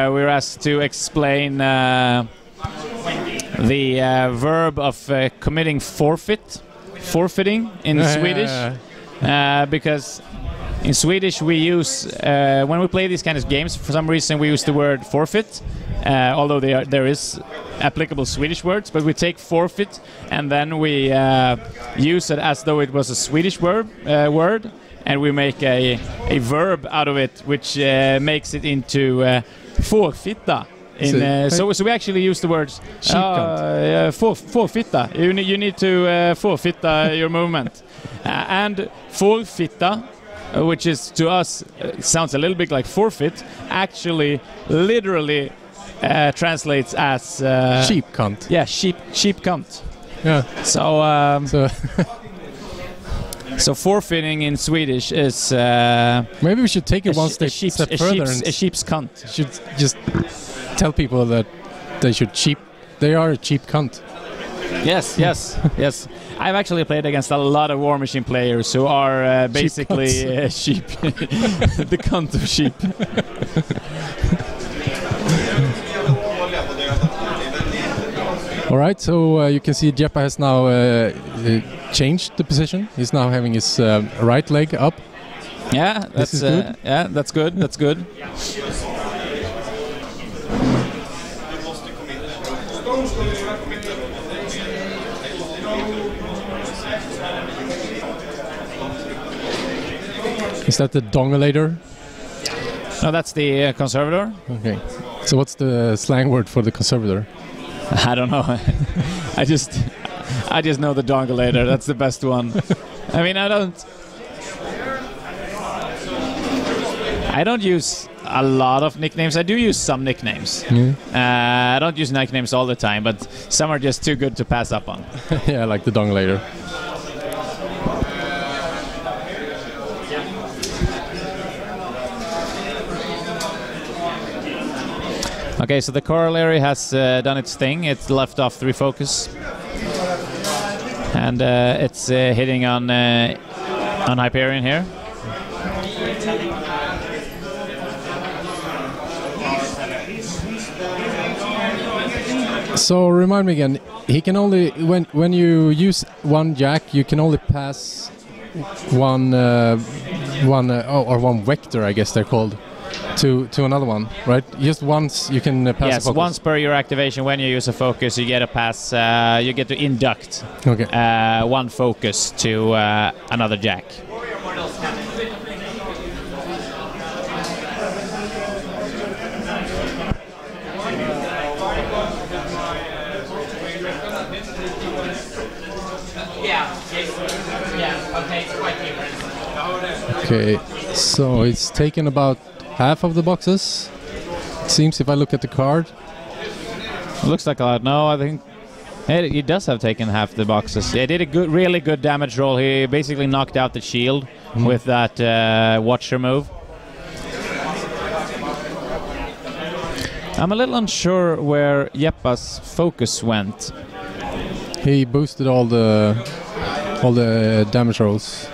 We were asked to explain the verb of committing forfeiting in Swedish, because in Swedish we use when we play these kind of games, for some reason we use the word forfeit, although there is applicable Swedish words, but we take forfeit and then we use it as though it was a Swedish word, and we make a verb out of it, which makes it into forfitta. So we actually use the words forfitta. You need to forfitta your movement, and forfitta, which is to us sounds a little bit like forfeit, actually literally translates as sheep cunt. Yeah, sheep cunt. Yeah. So forfeiting in Swedish is maybe we should take it one step further. A sheep's cunt. Should just tell people that they are a cheap cunt. Yes. I've actually played against a lot of War Machine players who are basically sheep. The cunt of sheep. All right, so you can see Jeppa has now changed the position. He's now having his right leg up. Yeah, that's good. Yeah, that's good. That's good. Is that the dongulator? No, that's the conservator. Okay. So what's the slang word for the conservator? I don't know. I just know the dongulator. That's the best one. I mean, I don't use a lot of nicknames. I do use some nicknames. I don't use nicknames all the time, but some are just too good to pass up on. Yeah, like the dongulator. Okay, so the corollary has done its thing. It's left off the refocus, and it's hitting on Hyperion here. So remind me again. He can only when you use one jack, you can only pass one vector, I guess they're called. To another one, right? Just once you can pass. Yes, a focus. once per your activation. When you use a focus, you get a pass. You get to induct one focus to another jack. Okay, so it's taken about half of the boxes. It seems if I look at the card. It looks like a lot. No, I think he does have taken half the boxes. He did a really good damage roll. He basically knocked out the shield with that Watcher move. I'm a little unsure where Jeppa's focus went. He boosted all the damage rolls.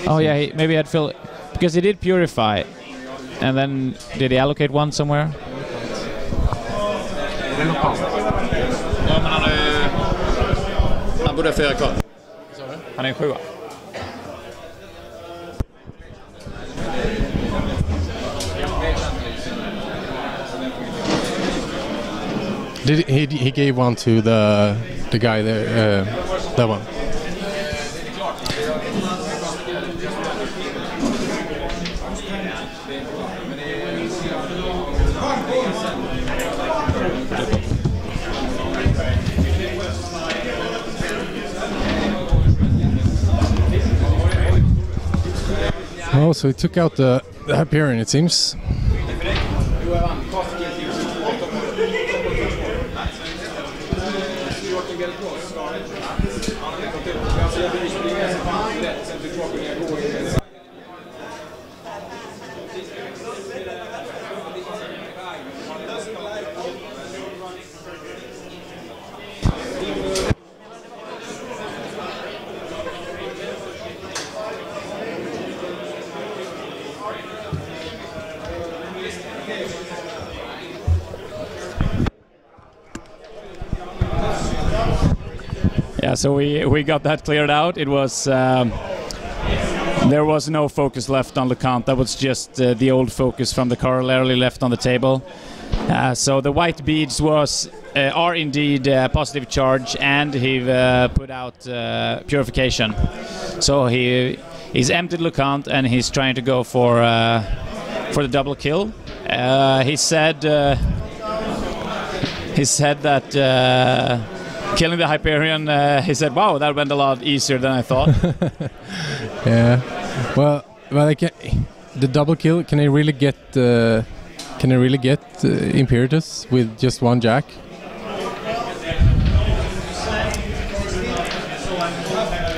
Oh yeah, maybe I'd feel because he did purify, and then did he allocate one somewhere? Ja, men han borde ha 4 kvar. Han är en 7. He gave one to the guy there, that one. Oh, so he took out the Hyperion, it seems. Yeah, so we got that cleared out. It was there was no focus left on Lucant. That was just the old focus from the corollary left on the table. So the white beads are indeed positive charge, and he put out purification. So he's emptied Lucant, and he's trying to go for the double kill. He said that killing the Hyperion, he said, "Wow, that went a lot easier than I thought." Yeah. Well, the double kill. Can I really get Imperatus with just one jack?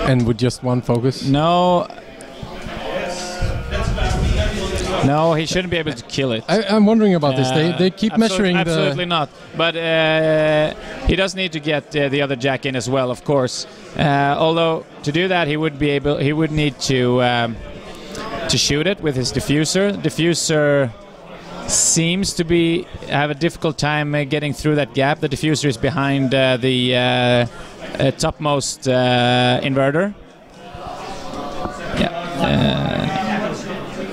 And with just one focus? No, he shouldn't be able to kill it. I'm wondering about this. They keep measuring absolutely not. But he does need to get the other jack in as well, of course. Although to do that, he would need to shoot it with his diffuser. Diffuser seems to have a difficult time getting through that gap. The diffuser is behind the topmost inverter.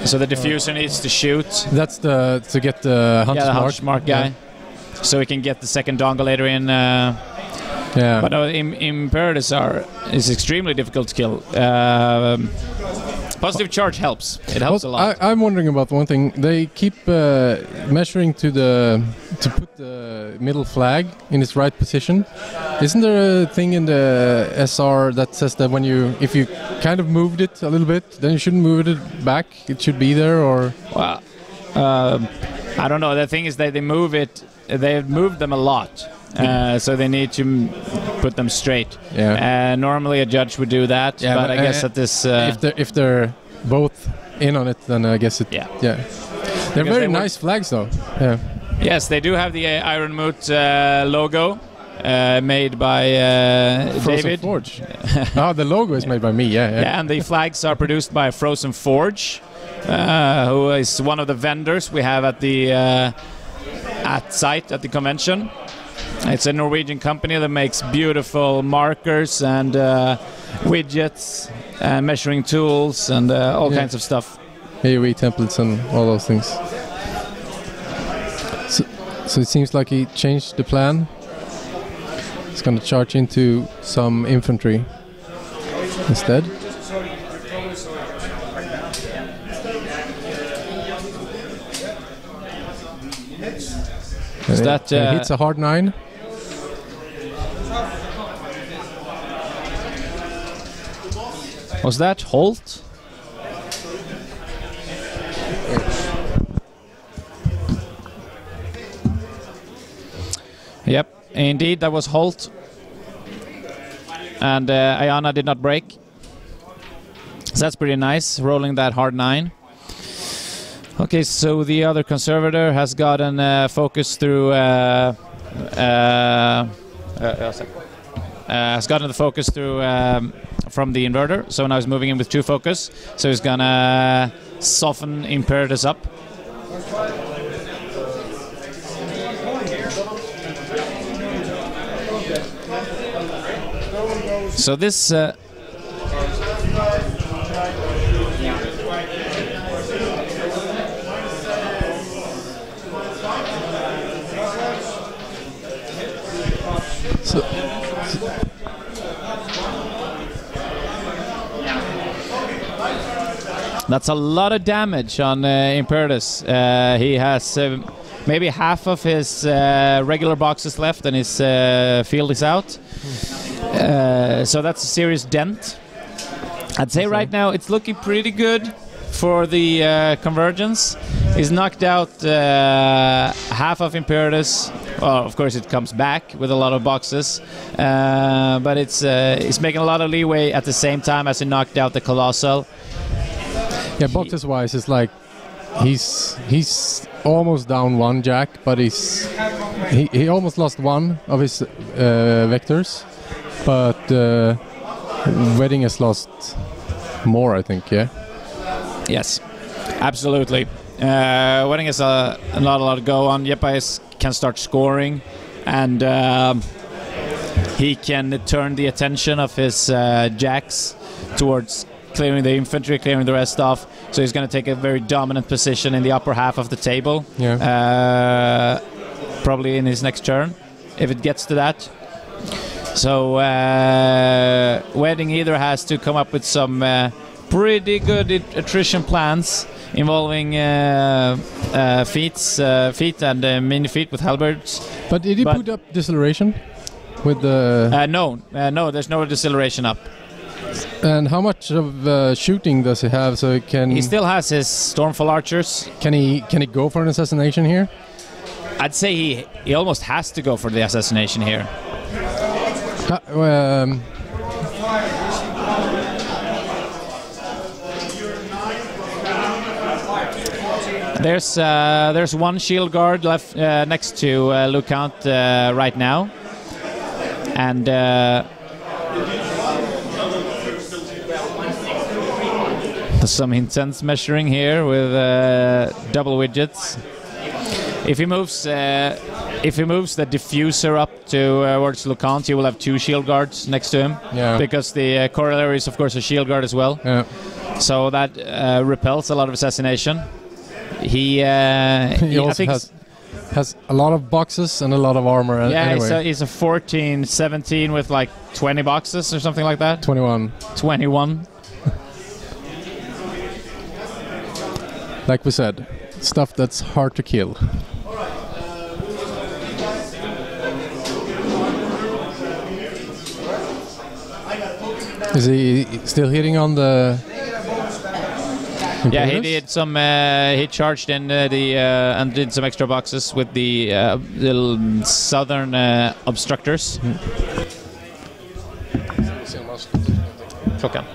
So the diffuser needs to shoot. That's to get the Hunter's Mark guy. Yeah. So he can get the second dongle later in. But Imperatus is extremely difficult to kill. Positive charge helps. It helps a lot. I'm wondering about one thing. They keep measuring to put the middle flag in its right position. Isn't there a thing in the SR that says that if you kind of moved it a little bit, then you shouldn't move it back? It should be there, or? Well, I don't know. The thing is that they move it. They've moved them a lot. So they need to put them straight. Yeah. Normally a judge would do that, yeah, but I guess at this... if they're both in on it, then I guess it... Yeah. They're because very nice flags, though. Yeah. Yes, they do have the Iron Moot logo made by David. Forge. Oh, the logo is made by me, yeah, and the flags are produced by Frozen Forge, who is one of the vendors we have at the at the convention. It's a Norwegian company that makes beautiful markers and widgets and measuring tools and all kinds of stuff. AoE templates and all those things. So it seems like he changed the plan. He's going to charge into some infantry instead. Is that hits a hard 9. Was that Holt? Yep, indeed, that was Holt. And Ayana did not break. So that's pretty nice, rolling that hard 9. Okay, so the other conservator has gotten focus through... has gotten the focus through from the inverter, so now he's moving in with 2 focus. So he's gonna soften Imperatus up. So this... That's a lot of damage on Imperatus. He has maybe half of his regular boxes left and his field is out. So that's a serious dent. I'd say right now it's looking pretty good for the convergence. He's knocked out half of Imperatus. Well, of course it comes back with a lot of boxes, but it's making a lot of leeway at the same time as he knocked out the Colossal. Yeah, boxes wise, it's like he's almost down 1 jack, but he almost lost 1 of his vectors, but Wedding has lost more, I think. Yeah. Yes, absolutely. Wedding has not a lot to go on. Jeppa can start scoring, and he can turn the attention of his jacks towards clearing the infantry, clearing the rest off. So he's going to take a very dominant position in the upper half of the table. Yeah. Probably in his next turn, if it gets to that. So Wedding either has to come up with some pretty good attrition plans involving feet and mini feet with halberds. But did he put up deceleration with the? No, there's no deceleration up. And how much of shooting does he have? So he still has his Stormfall archers. Can he go for an assassination here? I'd say he almost has to go for the assassination here. There's one shield guard left next to Lucant right now, and some intense measuring here with double widgets. If he moves the diffuser up towards Lucant, he will have 2 shield guards next to him. Yeah. Because the corollary is of course a shield guard as well. Yeah. So that repels a lot of assassination. He also has a lot of boxes and a lot of armor. Yeah, anyway. he's a 14-17 with like 20 boxes or something like that. 21. Like we said, stuff that's hard to kill. Is he still hitting on the? Yeah, he did some. He charged in and did some extra boxes with the little southern obstructors. Klockan.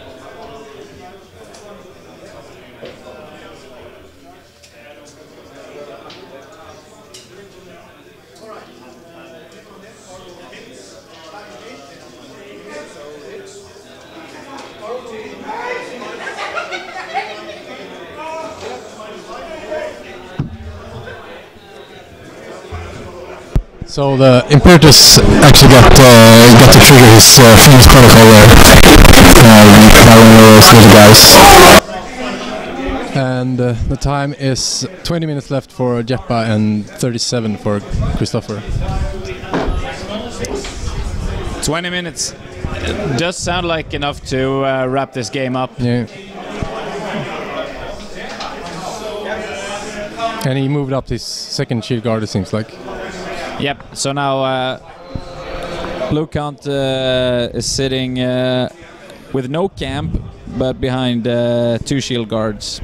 So the Imperatus Actually got to trigger his Phoenix Protocol there. For the guys. And the time is 20 minutes left for Jeppa and 37 for Christoffer. 20 minutes does sound like enough to wrap this game up. Yeah. And he moved up his second shield guard, it seems like. Yep, so now Lucant is sitting with no camp, but behind 2 shield guards.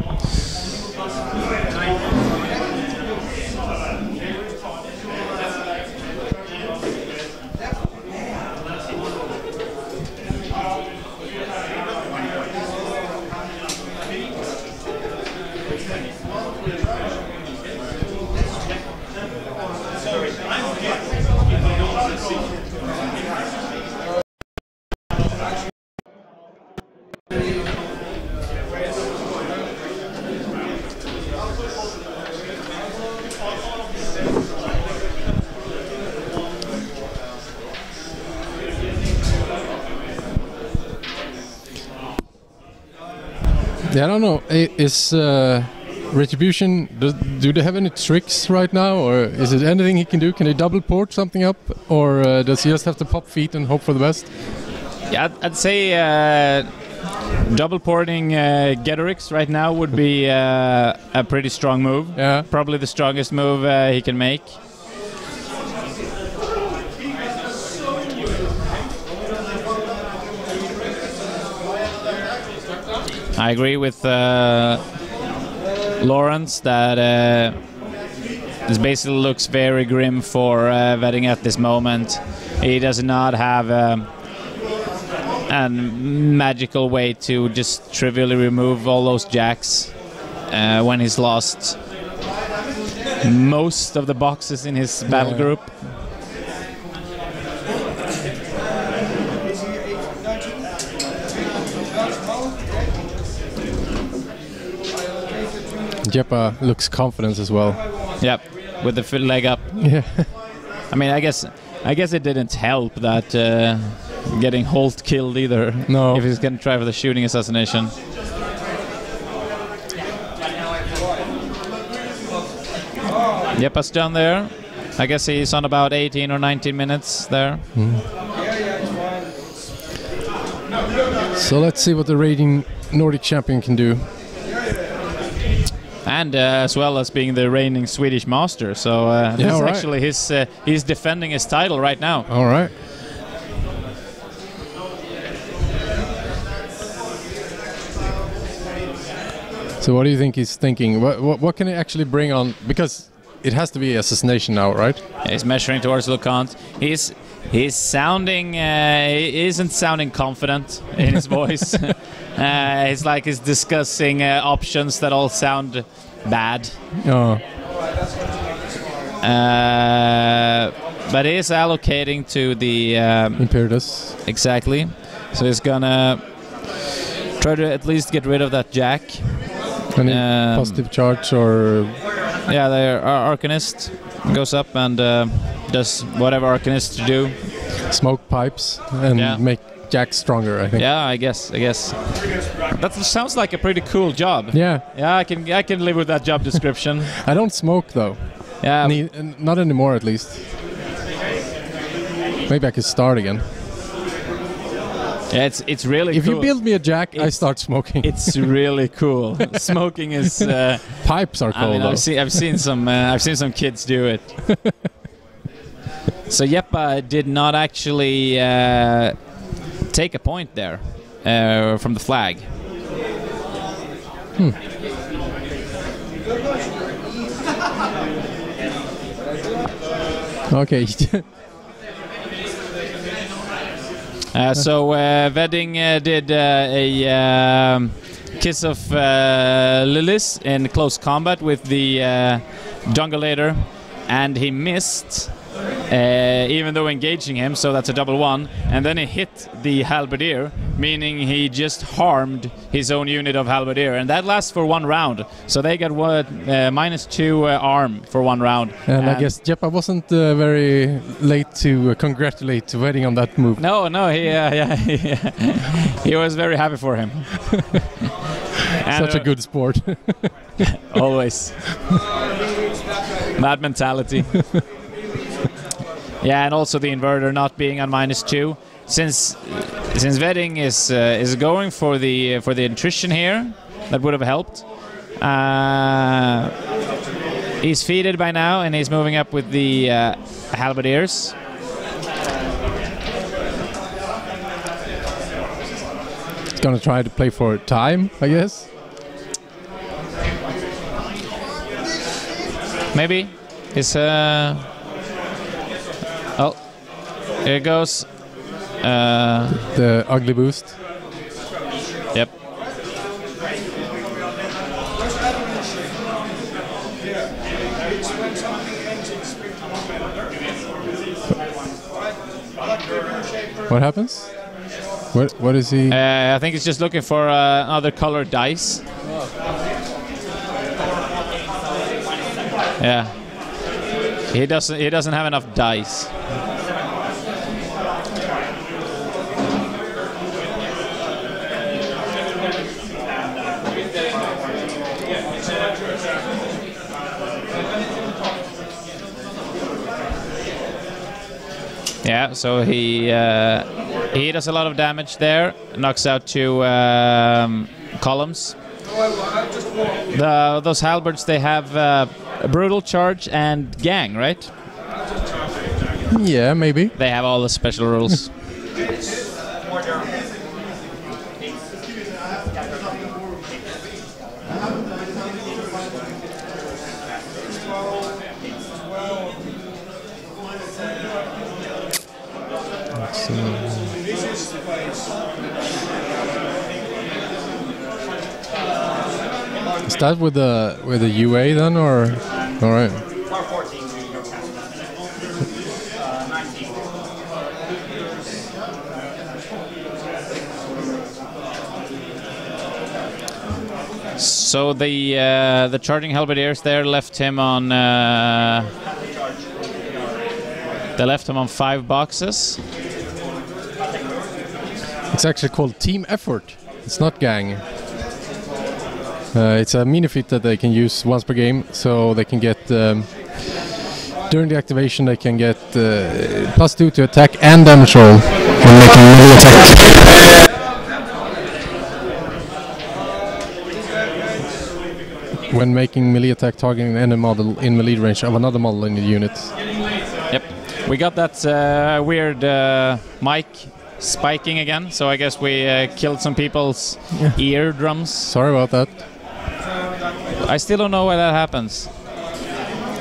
Yeah, I don't know. Is Retribution, do they have any tricks right now, or is it anything he can do? Can he double port something up, or does he just have to pop feet and hope for the best? Yeah, I'd say double porting Getorix right now would be a pretty strong move. Yeah. Probably the strongest move he can make. I agree with Lawrence that this basically looks very grim for Wedding at this moment. He does not have a magical way to just trivially remove all those jacks when he's lost most of the boxes in his battle group. Jeppa looks confident as well. Yep, with the leg up. Yeah. I mean, I guess I guess it didn't help that getting Holt killed either. No. If he's going to try for the shooting assassination. Jeppa's down there. I guess he's on about 18 or 19 minutes there. So let's see what the reigning Nordic champion can do. And as well as being the reigning Swedish master. So this is actually his. He's defending his title right now. All right. So what do you think he's thinking? What can he actually bring on? Because it has to be assassination now, right? He's measuring towards Lucant. He's sounding. He isn't sounding confident in his voice. It's like he's discussing options that all sound bad. Oh. But he is allocating to the Imperius. Exactly. So he's gonna try to at least get rid of that jack. Any positive charge or? Yeah, the Arcanist goes up and does whatever Arcanists do. Smoke pipes and make Jack stronger, I think. Yeah, I guess. That sounds like a pretty cool job. Yeah. Yeah, I can live with that job description. I don't smoke though. Yeah. Not anymore, at least. Maybe I could start again. Yeah, it's really if cool. you build me a jack, I start smoking. It's really cool. Smoking is pipes are cool. I mean, I've seen some kids do it. So Jeppa did not actually take a point there from the flag. Okay. So Wedding did a Kiss of Lilith in close combat with the Jungulator, and he missed, even though engaging him, so that's a double one. And then he hit the Halberdier, meaning he just harmed his own unit of Halberdier, and that lasts for 1 round. So they got -2 arm for 1 round. And I guess Jeppa wasn't very late to congratulate Wedding on that move. No, he was very happy for him. Such a good sport. Always. That mentality. Yeah, and also the inverter not being on -2, since Wedding is going for the attrition here, that would have helped. He's feeded by now, and he's moving up with the Halberdiers. He's gonna try to play for time, I guess. Maybe. It's oh, here it goes. The ugly boost. Yep. What happens? What is he? I think he's just looking for another colored dice. Yeah. He doesn't have enough dice. Yeah, so he does a lot of damage there, knocks out 2 columns. Those halberds, they have a brutal charge and gang, right? Yeah, maybe. They have all the special rules. Is that with the UA then, or all right? So the charging halberdiers there left him on. They left him on 5 boxes. It's actually called team effort. It's not gang. It's a mini feat that they can use once per game, so they can get during the activation they can get +2 to attack and damage roll when making melee attack. When making melee attack targeting any model in melee range of another model in the unit. Yep. We got that weird mic spiking again, so I guess we killed some people's eardrums. Sorry about that. I still don't know why that happens.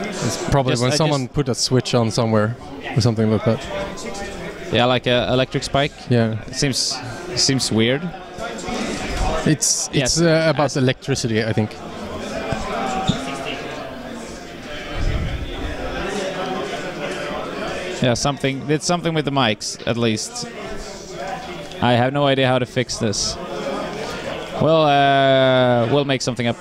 It's probably when someone put a switch on somewhere or something like that. Yeah, like an electric spike. Yeah. It seems weird. It's about electricity, I think. Yeah, did something with the mics, at least. I have no idea how to fix this. Well, we'll make something up.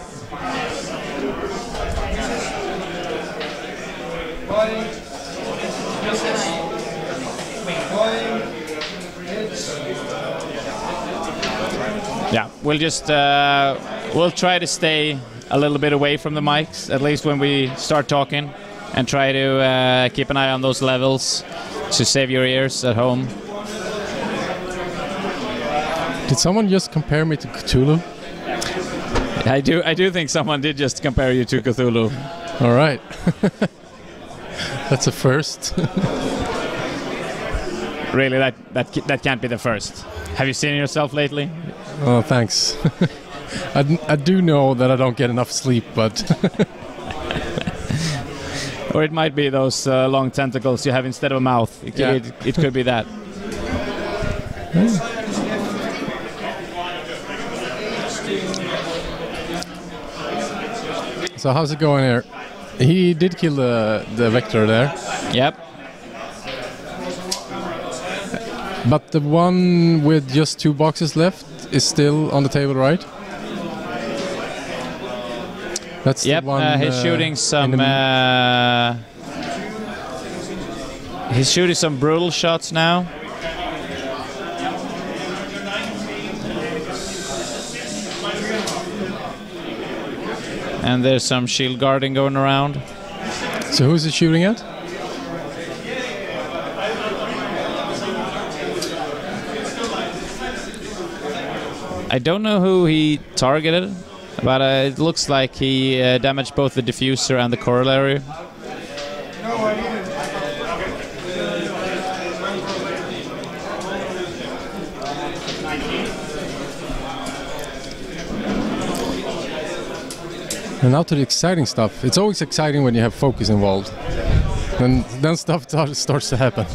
Yeah, we'll just we'll try to stay a little bit away from the mics, at least when we start talking, and try to keep an eye on those levels to save your ears at home. Did someone just compare me to Cthulhu? I do think someone did just compare you to Cthulhu. All right. That's a first. Really, that can't be the first. Have you seen yourself lately? Oh, thanks. I do know that I don't get enough sleep, but... Or it might be those long tentacles you have instead of a mouth. It could be that. So how's it going here? He did kill the Vector there. Yep. But the one with just 2 boxes left is still on the table, right? That's yep, the one. He's shooting some. He's shooting some brutal shots now. And there's some shield guarding going around. So who's he shooting at? I don't know who he targeted, but it looks like he damaged both the diffuser and the corollary. And now to the exciting stuff. It's always exciting when you have focus involved. And then stuff starts to happen.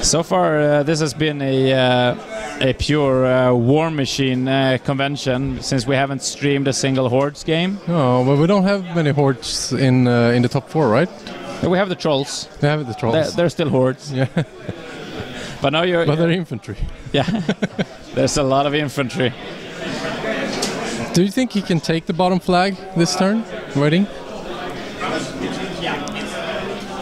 So far, this has been a pure War Machine convention, since we haven't streamed a single Hordes game. No, but we don't have many Hordes in the top 4, right? We have the Trolls. We have the Trolls. They're still Hordes. Yeah. But now But they're infantry. Yeah. There's a lot of infantry. Do you think he can take the bottom flag this turn? Waiting?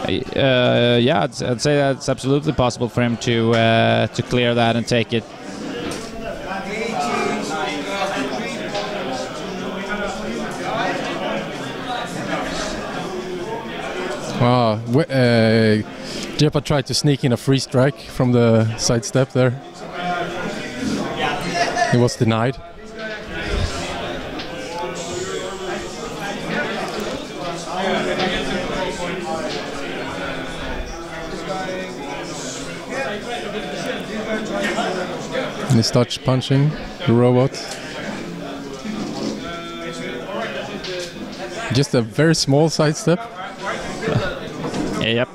Yeah, I'd say that's absolutely possible for him to clear that and take it. Wow. Jeppa tried to sneak in a free strike from the sidestep there. It was denied. And he starts punching the robot. Just a very small sidestep. Yep.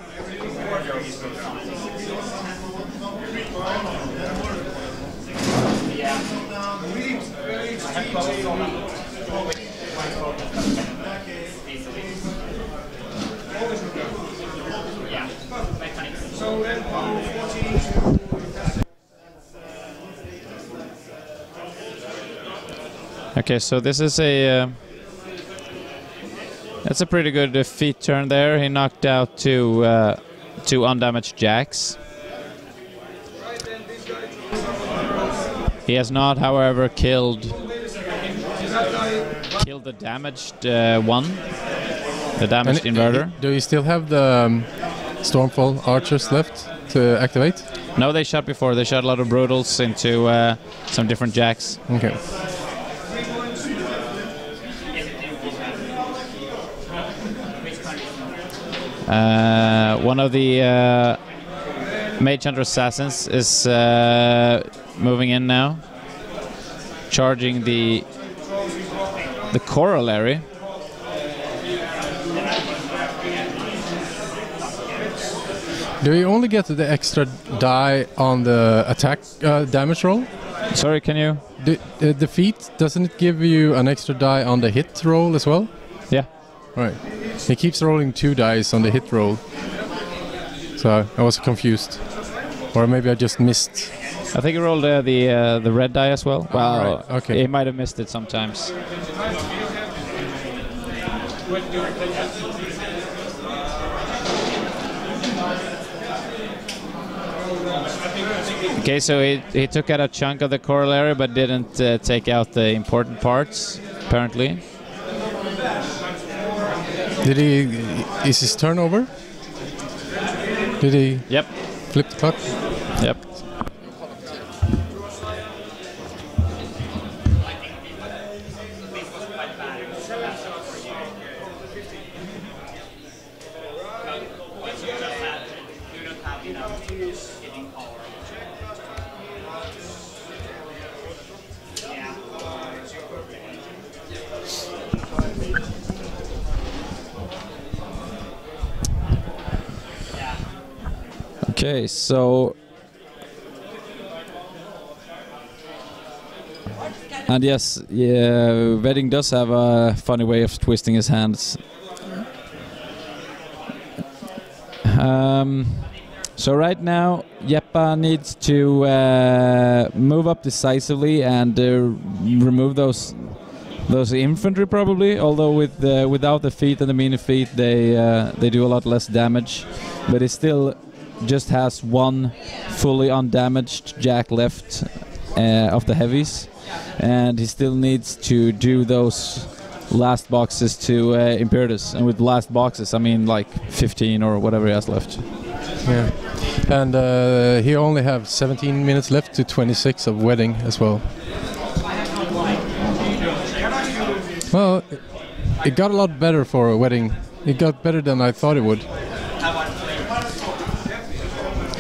Okay, so this is a That's a pretty good feat turn there. He knocked out two undamaged jacks. He has not, however, killed the damaged one, the damaged inverter. Do you still have the Stormfall archers left to activate? No, they shot before. They shot a lot of brutals into some different jacks. Okay. One of the Mage Hunter assassins is moving in now, charging the corollary. Do you only get the extra die on the attack damage roll? Sorry, can you? The feat, doesn't it give you an extra die on the hit roll as well? Yeah. Right. He keeps rolling 2 dice on the hit roll. So I was confused. Or maybe I just missed. I think he rolled the red die as well. Well, right. Okay. He might have missed it sometimes. Okay, so he took out a chunk of the corollary, but didn't take out the important parts, apparently. Is his turn over? Did he Yep. flip the puck? Yep. Okay, so and yes, yeah, Wedding does have a funny way of twisting his hands. So right now, Jeppa needs to move up decisively and remove those infantry probably. Although without the feat and the mini feat, they do a lot less damage, but he still just has one fully undamaged jack left of the heavies, and he still needs to do those last boxes to Imperatus. And with last boxes, I mean like 15 or whatever he has left. Yeah. And he only have 17 minutes left to 26 of Wedding as well. Well, it got a lot better for a Wedding. It got better than I thought it would.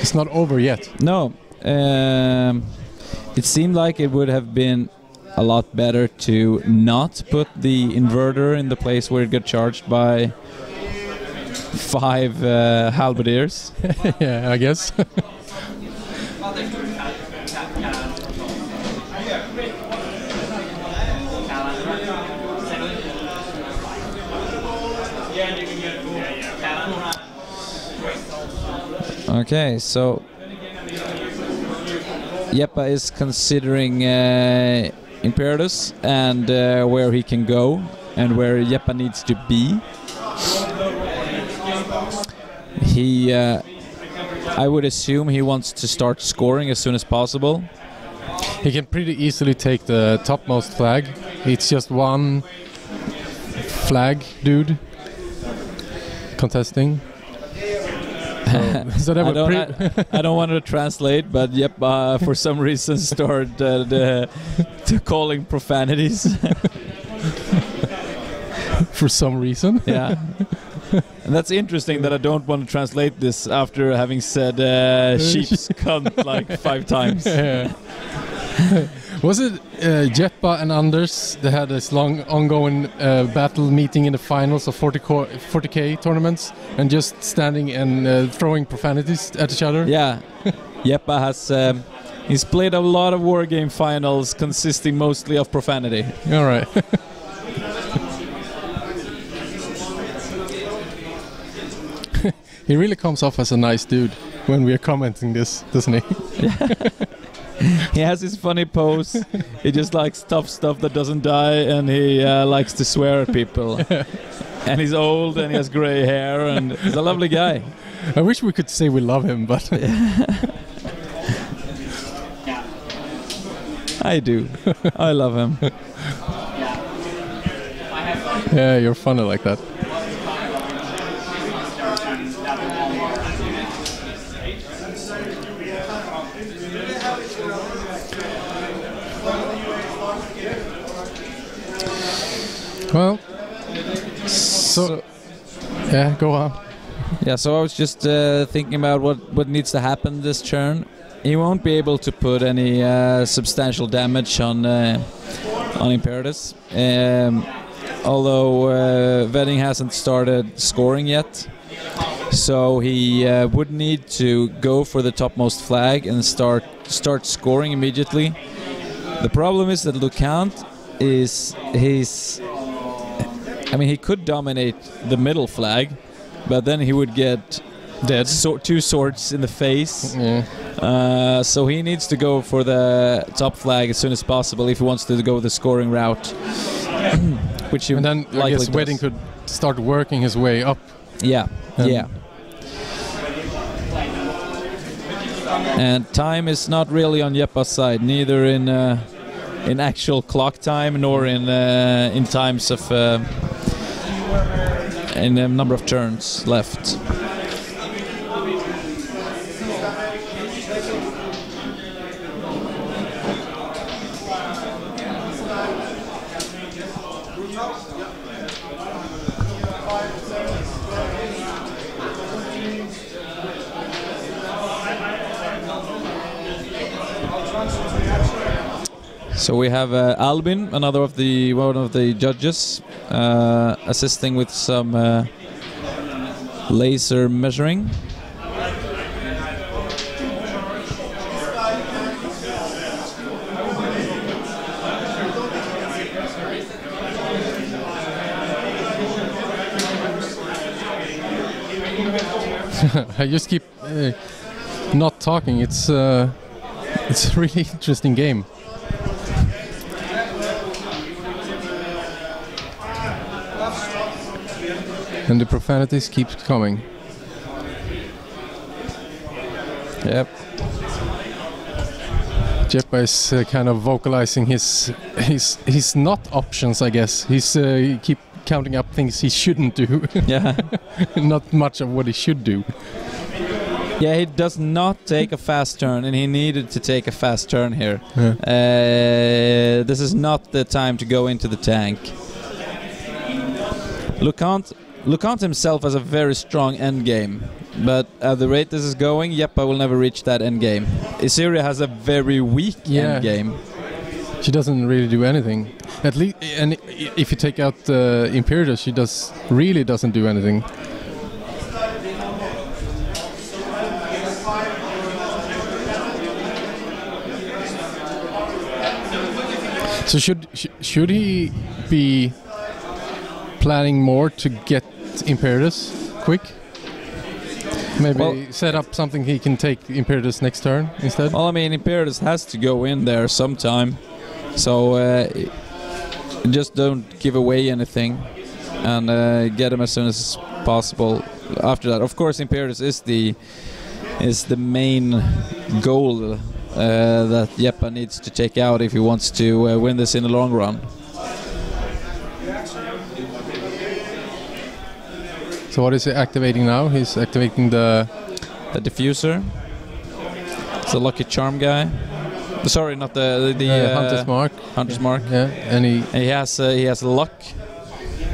It's not over yet. No, it seemed like it would have been a lot better to not put the inverter in the place where it got charged by 5 halberdiers. Yeah, I guess. Okay, so Jeppa is considering Imperatus and where he can go and where Jeppa needs to be. He, I would assume he wants to start scoring as soon as possible. He can pretty easily take the topmost flag. It's just one flag dude contesting. So that I don't want to translate, but Jeppa for some reason started to calling profanities. For some reason? Yeah. And that's interesting that I don't want to translate this after having said sheep's cunt like 5 times. Yeah. Was it Jeppa and Anders that had this long ongoing battle meeting in the finals of 40k tournaments and just standing and throwing profanities at each other? Yeah. Jeppa has he's played a lot of wargame finals consisting mostly of profanity. All right. He really comes off as a nice dude when we are commenting this, doesn't he? He has his funny pose. He just likes tough stuff that doesn't die, and he likes to swear at people. And he's old, and he has gray hair, and he's a lovely guy. I wish we could say we love him, but I do. I love him. yeah, you're funny like that. Well, so yeah, go on. Yeah, so I was just thinking about what needs to happen this turn. He won't be able to put any substantial damage on Imperatus, although Wedding hasn't started scoring yet. So he would need to go for the topmost flag and start scoring immediately. The problem is that Lucant he could dominate the middle flag, but then he would get dead. Two swords in the face. Yeah. So he needs to go for the top flag as soon as possible if he wants to go the scoring route. Which he And then I guess does. Wedding could start working his way up. Yeah, yeah. And time is not really on Jeppa's side, neither in actual clock time nor in times of in the number of turns left. So we have Albin, one of the judges, assisting with some laser measuring. I just keep not talking. It's a really interesting game. And the profanities keep coming. Yep. Jeppa is kind of vocalizing his not options, I guess. He keep counting up things he shouldn't do. Yeah. Not much of what he should do. Yeah, he does not take a fast turn, and he needed to take a fast turn here. Yeah. This is not the time to go into the tank. Lucant himself has a very strong end game, but at the rate this is going, Jeppa will never reach that end game. Issyria has a very weak end game. She doesn't really do anything. At least, and if you take out Imperatus, she really doesn't do anything. So should he be planning more to get Imperatus quick? Maybe set up something he can take Imperatus next turn instead? Well, I mean, Imperatus has to go in there sometime, so just don't give away anything and get him as soon as possible. After that, of course, Imperatus is the main goal that Jeppa needs to take out if he wants to win this in the long run. So what is he activating now? He's activating the diffuser. It's a lucky charm guy. Sorry, not the Hunter's Mark. Hunter's Mark. Yeah, and he has luck.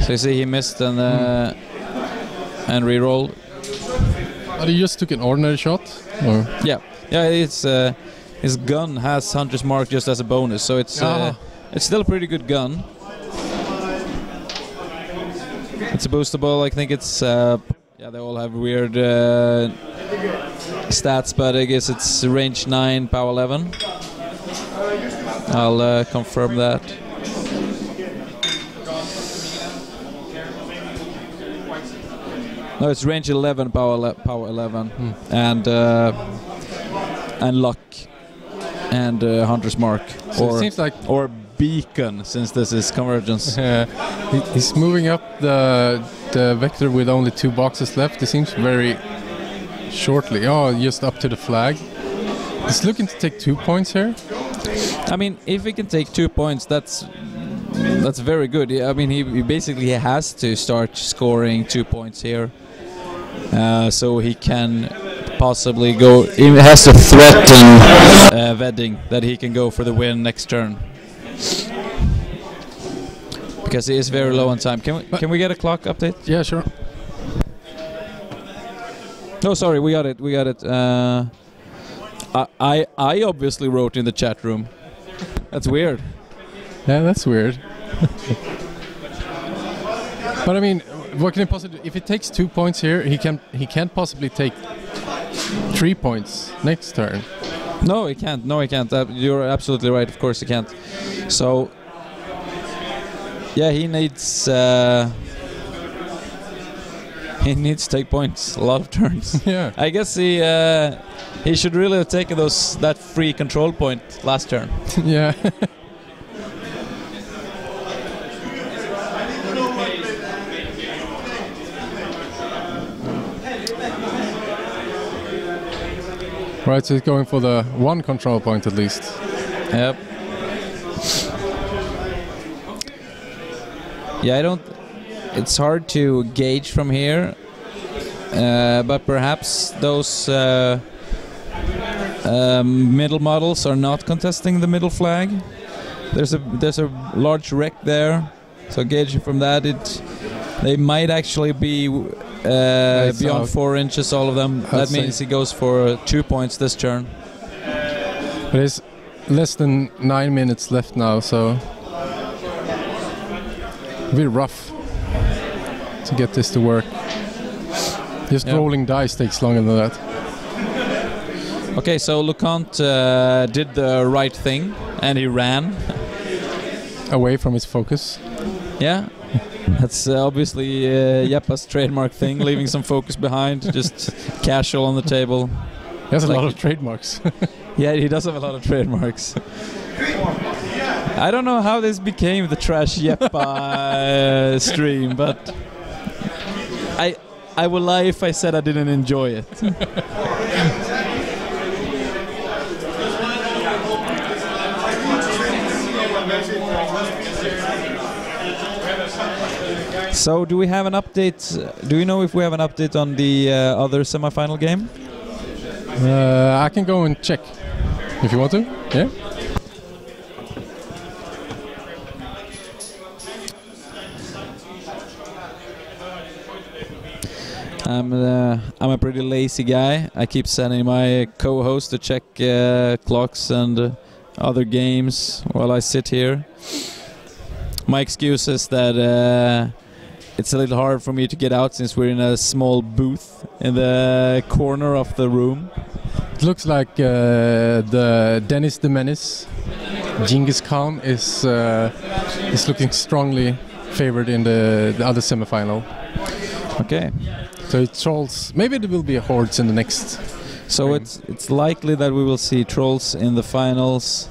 So you see, he missed and rerolled. But he just took an ordinary shot, or yeah. It's his gun has Hunter's Mark just as a bonus, so it's still a pretty good gun. It's a boostable. I think it's they all have weird stats, but I guess it's range 9, power 11. I'll confirm that. No, it's range 11, power 11, and luck. and Hunter's Mark, So it seems like or Beacon, since this is Convergence. he's moving up the vector with only 2 boxes left. It seems very shortly. Oh, just up to the flag. He's looking to take 2 points here. I mean, if he can take 2 points, that's very good. I mean, he basically has to start scoring 2 points here, so he can possibly go. He has to threaten Wedding that he can go for the win next turn, because he is very low on time. Can we get a clock update? Yeah, sure. No, sorry, we got it. We got it. I obviously wrote in the chat room. That's weird. Yeah, that's weird. But I mean, what can he possibly do? If he takes 2 points here, he can't possibly take 3 points next turn. No, he can't. No, he can't. You're absolutely right. Of course, he can't. So, yeah, he needs to take points. A lot of turns. Yeah. I guess he should really have taken that free control point last turn. Yeah. Right, so he's going for the 1 control point at least. Yep. Yeah, I don't. It's hard to gauge from here, but perhaps those middle models are not contesting the middle flag. There's a large wreck there, so gauging from that, they might actually be beyond 4 inches, all of them. That means he goes for 2 points this turn. There's less than 9 minutes left now, so it'll be rough to get this to work. Just rolling dice takes longer than that. Okay, so Lucant did the right thing, and he ran away from his focus. Yeah. That's obviously Jeppa's trademark thing, leaving some focus behind, just casual on the table. He has a lot of trademarks. Yeah, he does have a lot of trademarks. I don't know how this became the Trash Jeppa stream, but I will lie if I said I didn't enjoy it. So, do we have an update? Do you know if we have an update on the other semi-final game? I can go and check if you want to. Yeah. I'm a pretty lazy guy. I keep sending my co-host to check clocks and other games while I sit here. My excuse is that it's a little hard for me to get out since we're in a small booth in the corner of the room. It looks like the Dennis the Menace, Genghis Khan, is looking strongly favored in the other semifinal. Okay. So it's Trolls. Maybe there will be a Hordes in the next. So it's likely that we will see Trolls in the finals,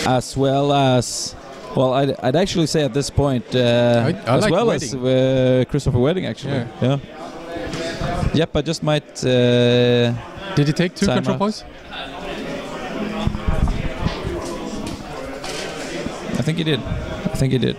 as well as. Well, I'd actually say at this point, as like well Wedding. as Christoffer Wedding, actually. Yeah. Jeppa just might. Did he take 2 control points? I think he did. I think he did.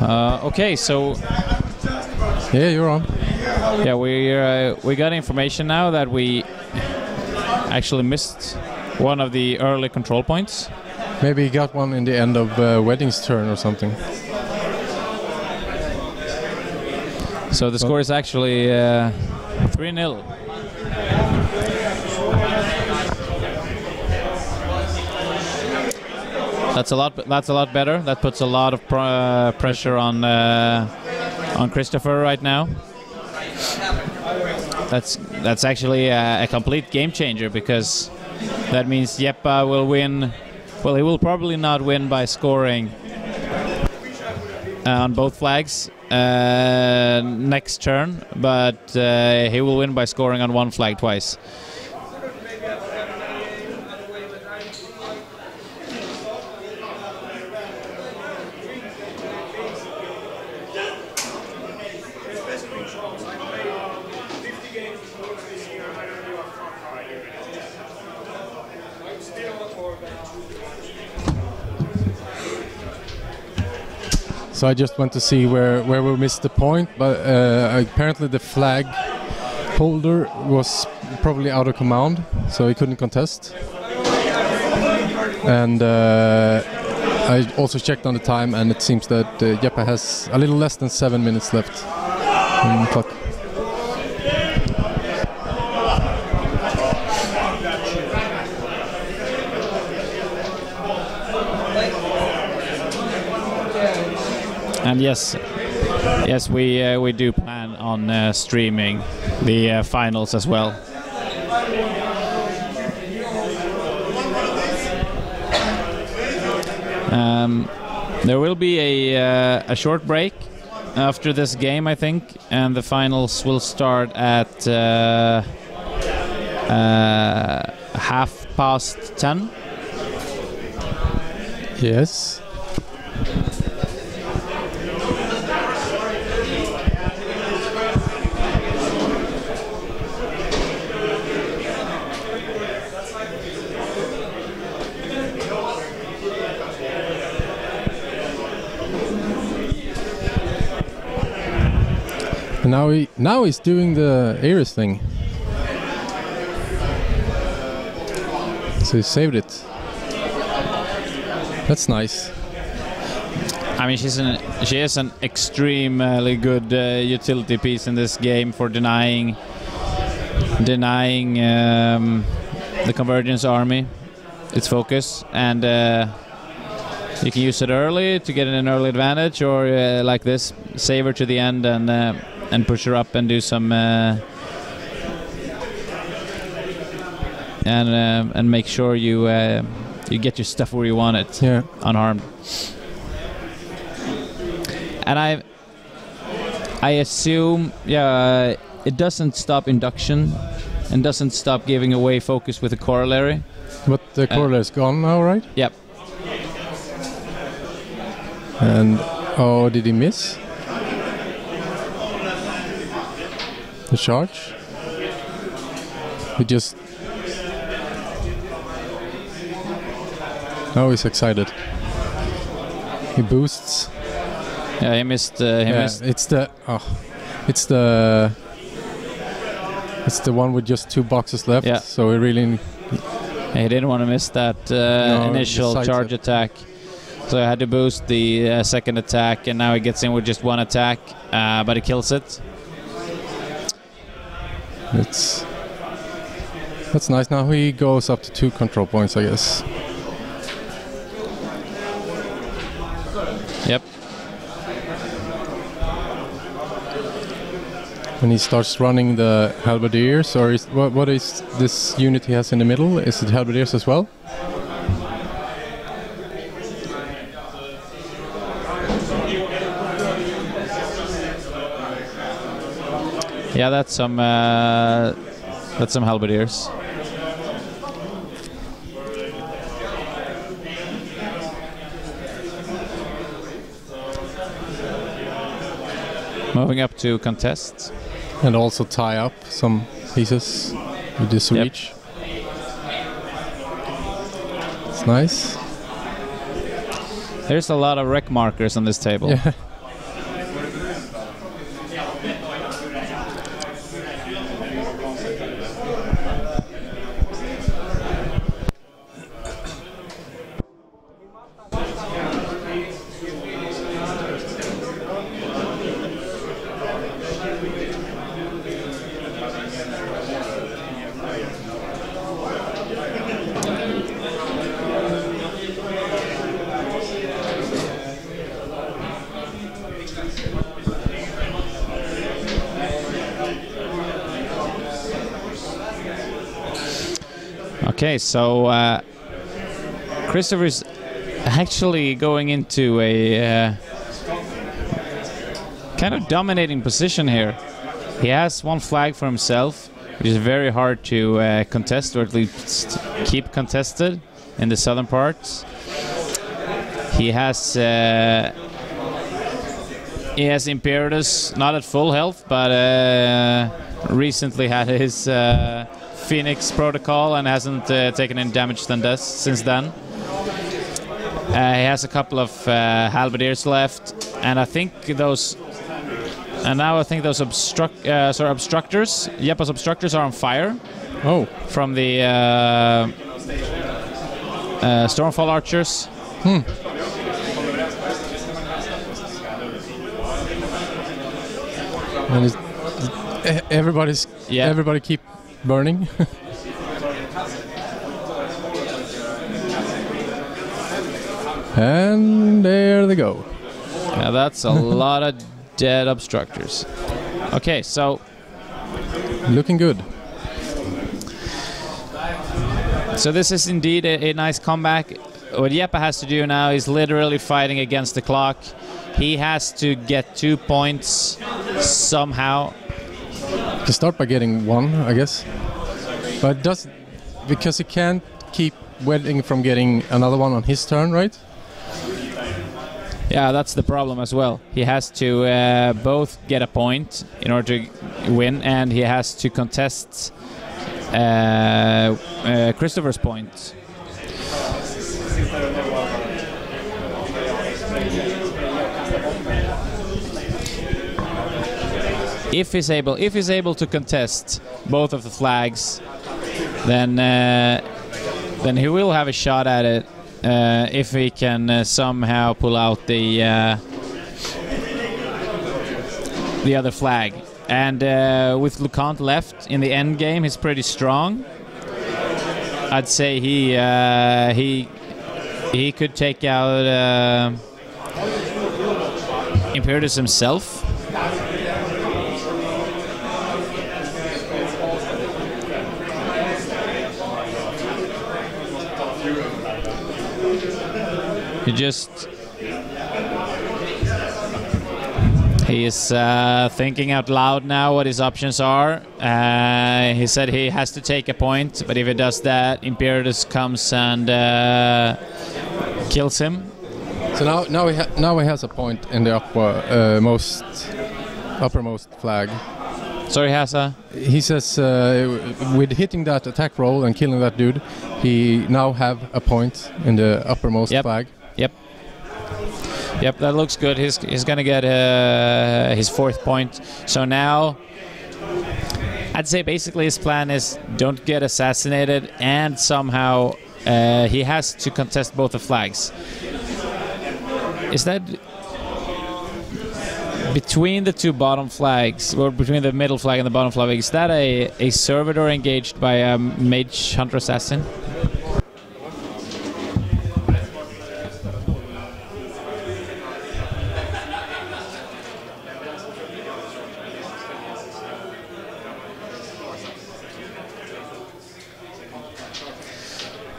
Okay, so Yeah, you're on. yeah, we got information now that we actually missed one of the early control points. Maybe he got one in the end of Wedding's turn or something. So the score is actually 3-0. That's a lot. That's a lot better. That puts a lot of pressure on Christoffer right now. That's actually a complete game changer, because that means Jeppa will win. Well, he will probably not win by scoring on both flags next turn, but he will win by scoring on one flag twice. So I just went to see where we missed the point, but apparently the flag holder was probably out of command, so he couldn't contest. And I also checked on the time, and it seems that Jeppa has a little less than 7 minutes left in the clock. And yes, we do plan on streaming the finals as well. There will be a short break after this game, I think, and the finals will start at 10:30. Yes. Now he's doing the Iris thing. So he saved it. That's nice. I mean, she is an extremely good utility piece in this game for denying the Convergence army its focus, and you can use it early to get an early advantage, or like this, save her to the end and push her up and do some and make sure you get your stuff where you want it, unharmed. And I assume, it doesn't stop induction and doesn't stop giving away focus with the corollary. But the corollary is gone now, right? Yep. And did he miss the charge? He just... Now he's excited. He boosts. Yeah, he missed. Missed. It's the one with just 2 boxes left. Yeah. So he really. He didn't want to miss that initial charge attack, so I had to boost the second attack, and now he gets in with just 1 attack, but he kills it. That's nice. Now he goes up to 2 control points, I guess. Yep. When he starts running the halberdiers, or what is this unit he has in the middle? Is it halberdiers as well? Yeah, that's some halberdiers. Moving up to contests. And also tie up some pieces with this reach. It's nice. There's a lot of wreck markers on this table. Yeah. Okay, so Christoffer's actually going into a kind of dominating position here. He has one flag for himself, which is very hard to contest, or at least keep contested in the southern parts. He has Imperatus, not at full health, but recently had his Phoenix protocol and hasn't taken any damage since then. He has a couple of halberdiers left, and I think those. And now I think those obstructors, Jeppa's obstructors, are on fire. Oh, from the Stormfall archers. And everybody keep burning. And there they go. Yeah, that's a lot of dead obstructors. Okay, so looking good. So this is indeed a nice comeback. What Jeppa has to do now is literally fighting against the clock. He has to get 2 points somehow. To start by getting 1, I guess. But because he can't keep Wedding from getting another one on his turn, right? Yeah, that's the problem as well. He has to both get a point in order to win, and he has to contest Christoffer's point. If he's able to contest both of the flags, then he will have a shot at it. If he can somehow pull out the other flag, and with Lucant left in the end game, he's pretty strong. I'd say he could take out Imperatus himself. He is thinking out loud now what his options are. He said he has to take a point, but if he does that, Imperatus comes and kills him. So now he has a point in the uppermost flag. Sorry, Hasa? He says with hitting that attack roll and killing that dude, he now have a point in the uppermost flag. Yep, that looks good. He's gonna get his 4th point. So now, I'd say basically his plan is don't get assassinated, and somehow he has to contest both the flags. Is that between the two bottom flags, or between the middle flag and the bottom flag? Is that a servitor engaged by a mage hunter assassin?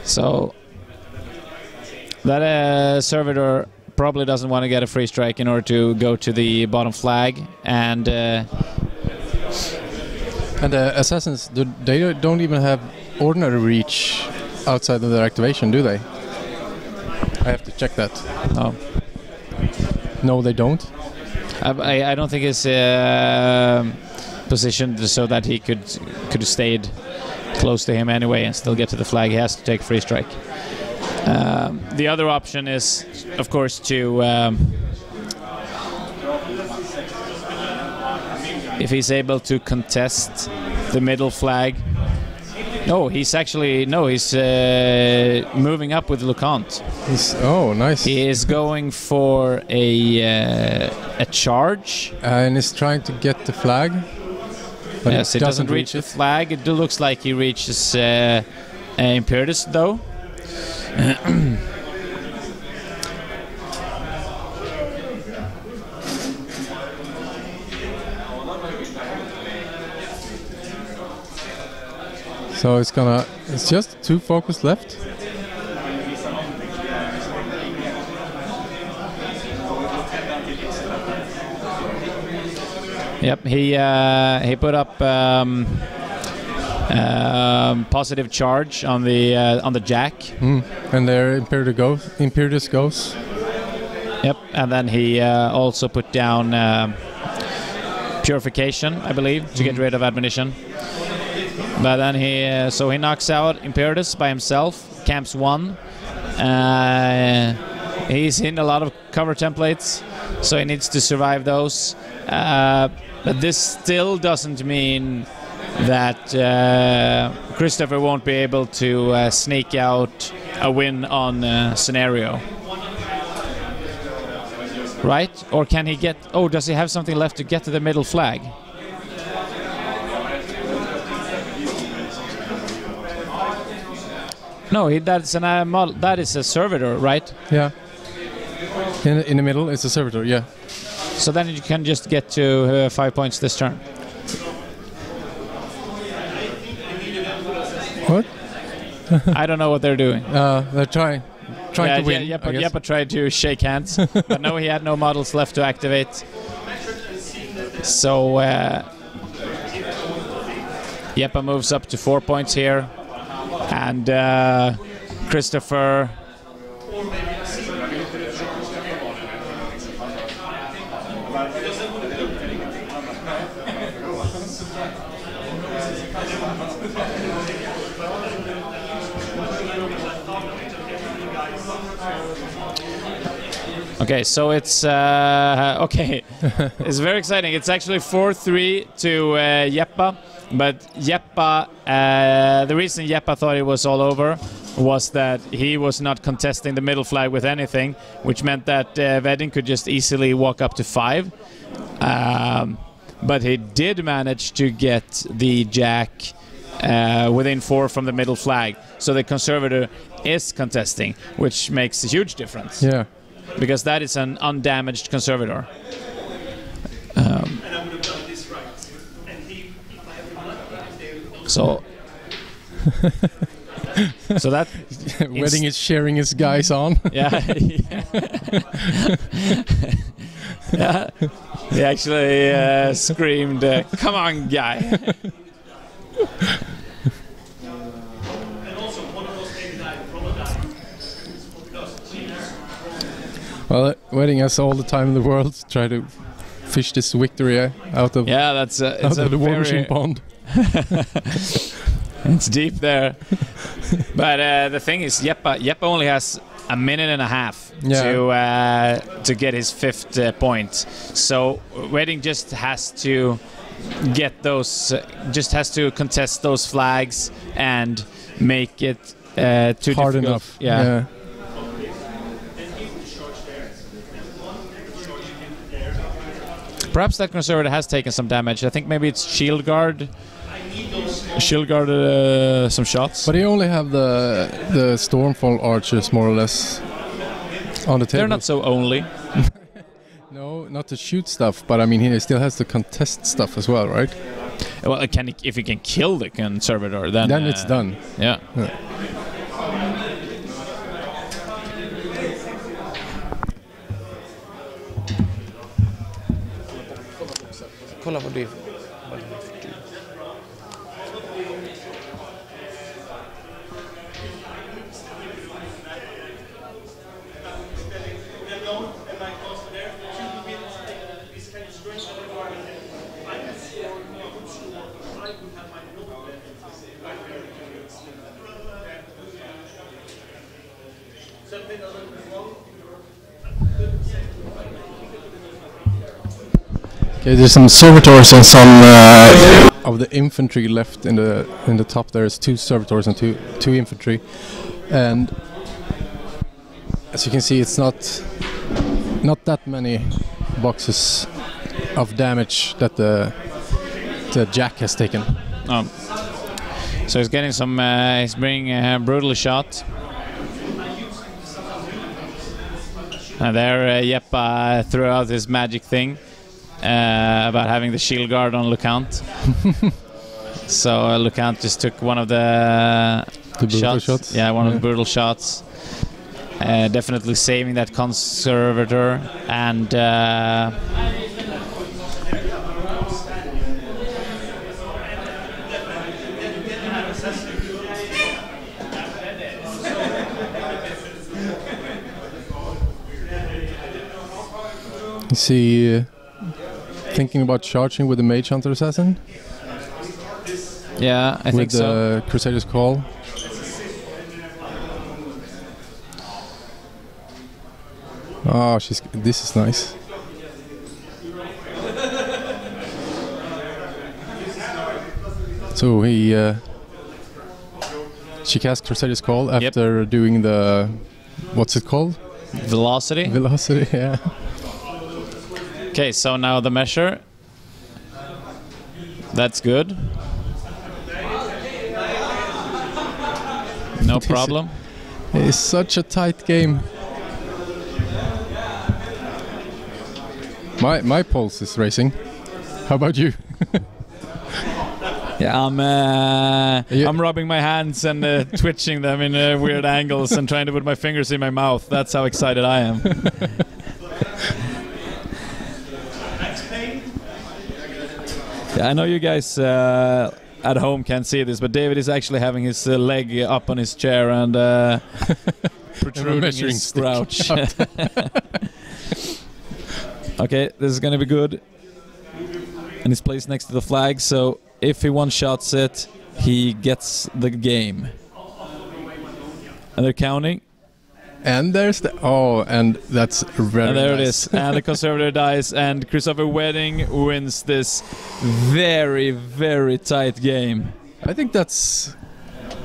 So that servitor probably doesn't want to get a free strike in order to go to the bottom flag, and the assassins, they don't even have ordinary reach outside of their activation, do they? I have to check that. Oh. No, they don't. I don't think it's positioned so that he could have stayed close to him anyway and still get to the flag. He has to take free strike. The other option is, of course, to if he's able to contest the middle flag. He's moving up with Lucant. Oh, nice. He is going for a charge. And is trying to get the flag. But yes, it doesn't reach the flag. It looks like he reaches Imperatus, though. So it's gonna It's just 2 focus left. Yep, he put up positive charge on the jack. And there Imperius goes. Yep, and then he also put down purification, I believe, to get rid of admonition. But then he knocks out Imperius by himself, camps 1. He's in a lot of cover templates, so he needs to survive those. But this still doesn't mean that Christoffer won't be able to sneak out a win on scenario. Right? Or can he get... Oh, does he have something left to get to the middle flag? No, that's an model. That is a servitor, right? Yeah. In the middle, it's a servitor, yeah. So then you can just get to 5 points this turn. What? I don't know what they're doing. They're trying to win. Yeah, Jeppa tried to shake hands, but no, he had no models left to activate. So Jeppa moves up to 4 points here, and Christoffer. Okay, so it's okay. It's very exciting. It's actually 4-3 to Jeppa, but Jeppa. The reason Jeppa thought it was all over was that he was not contesting the middle flag with anything, which meant that Wedding could just easily walk up to 5. But he did manage to get the jack within 4 from the middle flag, so the conservator is contesting, which makes a huge difference. Yeah. Because that is an undamaged conservator. So that Wedding is sharing his guys on. Yeah. Yeah. He actually screamed, "Come on, guy!" Well, Wedding has all the time in the world to try to fish this victory out of it's a the War very Machine pond. It's deep there. But the thing is, Jeppa only has a minute and a half to get his 5th point. So Wedding just has to get those, just has to contest those flags and make it too hard difficult. enough. Yeah. Perhaps that conservator has taken some damage. I think maybe it's shield guard. Shield guarded some shots. But he only have the Stormfall archers more or less on the table. They're not so only. No, not to shoot stuff, but I mean he still has to contest stuff as well, right? Well, if he can kill the conservator, then it's done. Yeah. Kolla vad du... Okay, there's some servitors and some of the infantry left in the top. There's 2 servitors and two infantry, and as you can see, it's not that many boxes of damage that the jack has taken. So he's getting some. He's being brutally shot. And there, Jeppa threw out his magic thing. About having the shield guard on Lucant. So Lucant just took one of the The brutal shots. Yeah, one of the brutal shots. Definitely saving that conservator, and is he thinking about charging with the Mage Hunter Assassin? yeah, I think with so. the Crusader's Call. Oh, this is nice. So she cast Crusader's Call after doing the, what's it called? Velocity. Velocity, yeah. Okay, so now the measure. That's good. No problem. It's such a tight game. My pulse is racing. How about you? Yeah, I'm rubbing my hands and twitching them in weird angles and trying to put my fingers in my mouth. That's how excited I am. Yeah, I know you guys at home can't see this, but David is actually having his leg up on his chair and protruding his crouch. Okay, this is gonna be good. And he's placed next to the flag, so if he one-shots it, he gets the game. And they're counting. And there's the... Oh, and that's very And there nice. it is. And the conservator dies, and Christoffer Wedding wins this very, very tight game. I think that's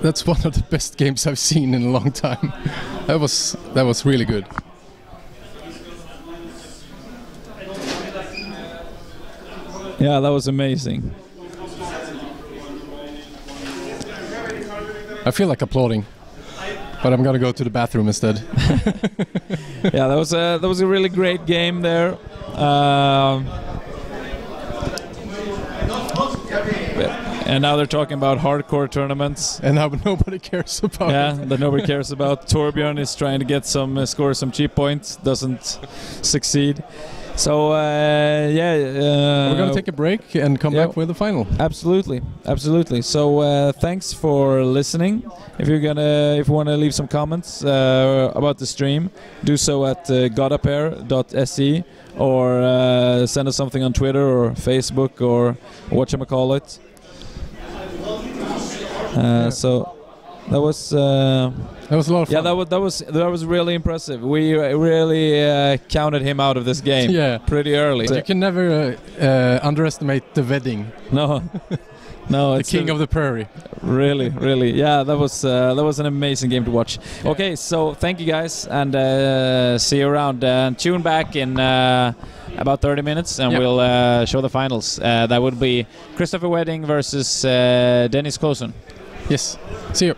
one of the best games I've seen in a long time. That was really good. Yeah, that was amazing. I feel like applauding, but I'm gonna go to the bathroom instead. Yeah, that was a really great game there. And now they're talking about hardcore tournaments. And now nobody cares about it. That nobody cares about. Torbjörn is trying to get score some cheap points, doesn't succeed. So we're gonna take a break and come back with the final. Absolutely. So thanks for listening. If you want to leave some comments about the stream, do so at godapair.se or send us something on Twitter or Facebook or whatchamacallit. So that was a lot of fun. Yeah, that was really impressive. We really counted him out of this game pretty early. You can never underestimate the Wedding. No, the king of the prairie. Really. Yeah, that was an amazing game to watch. Okay, so thank you guys, and see you around. Tune back in about 30 minutes, and we'll show the finals. That would be Christoffer Wedding versus Dennis Kosun. Yes. See you.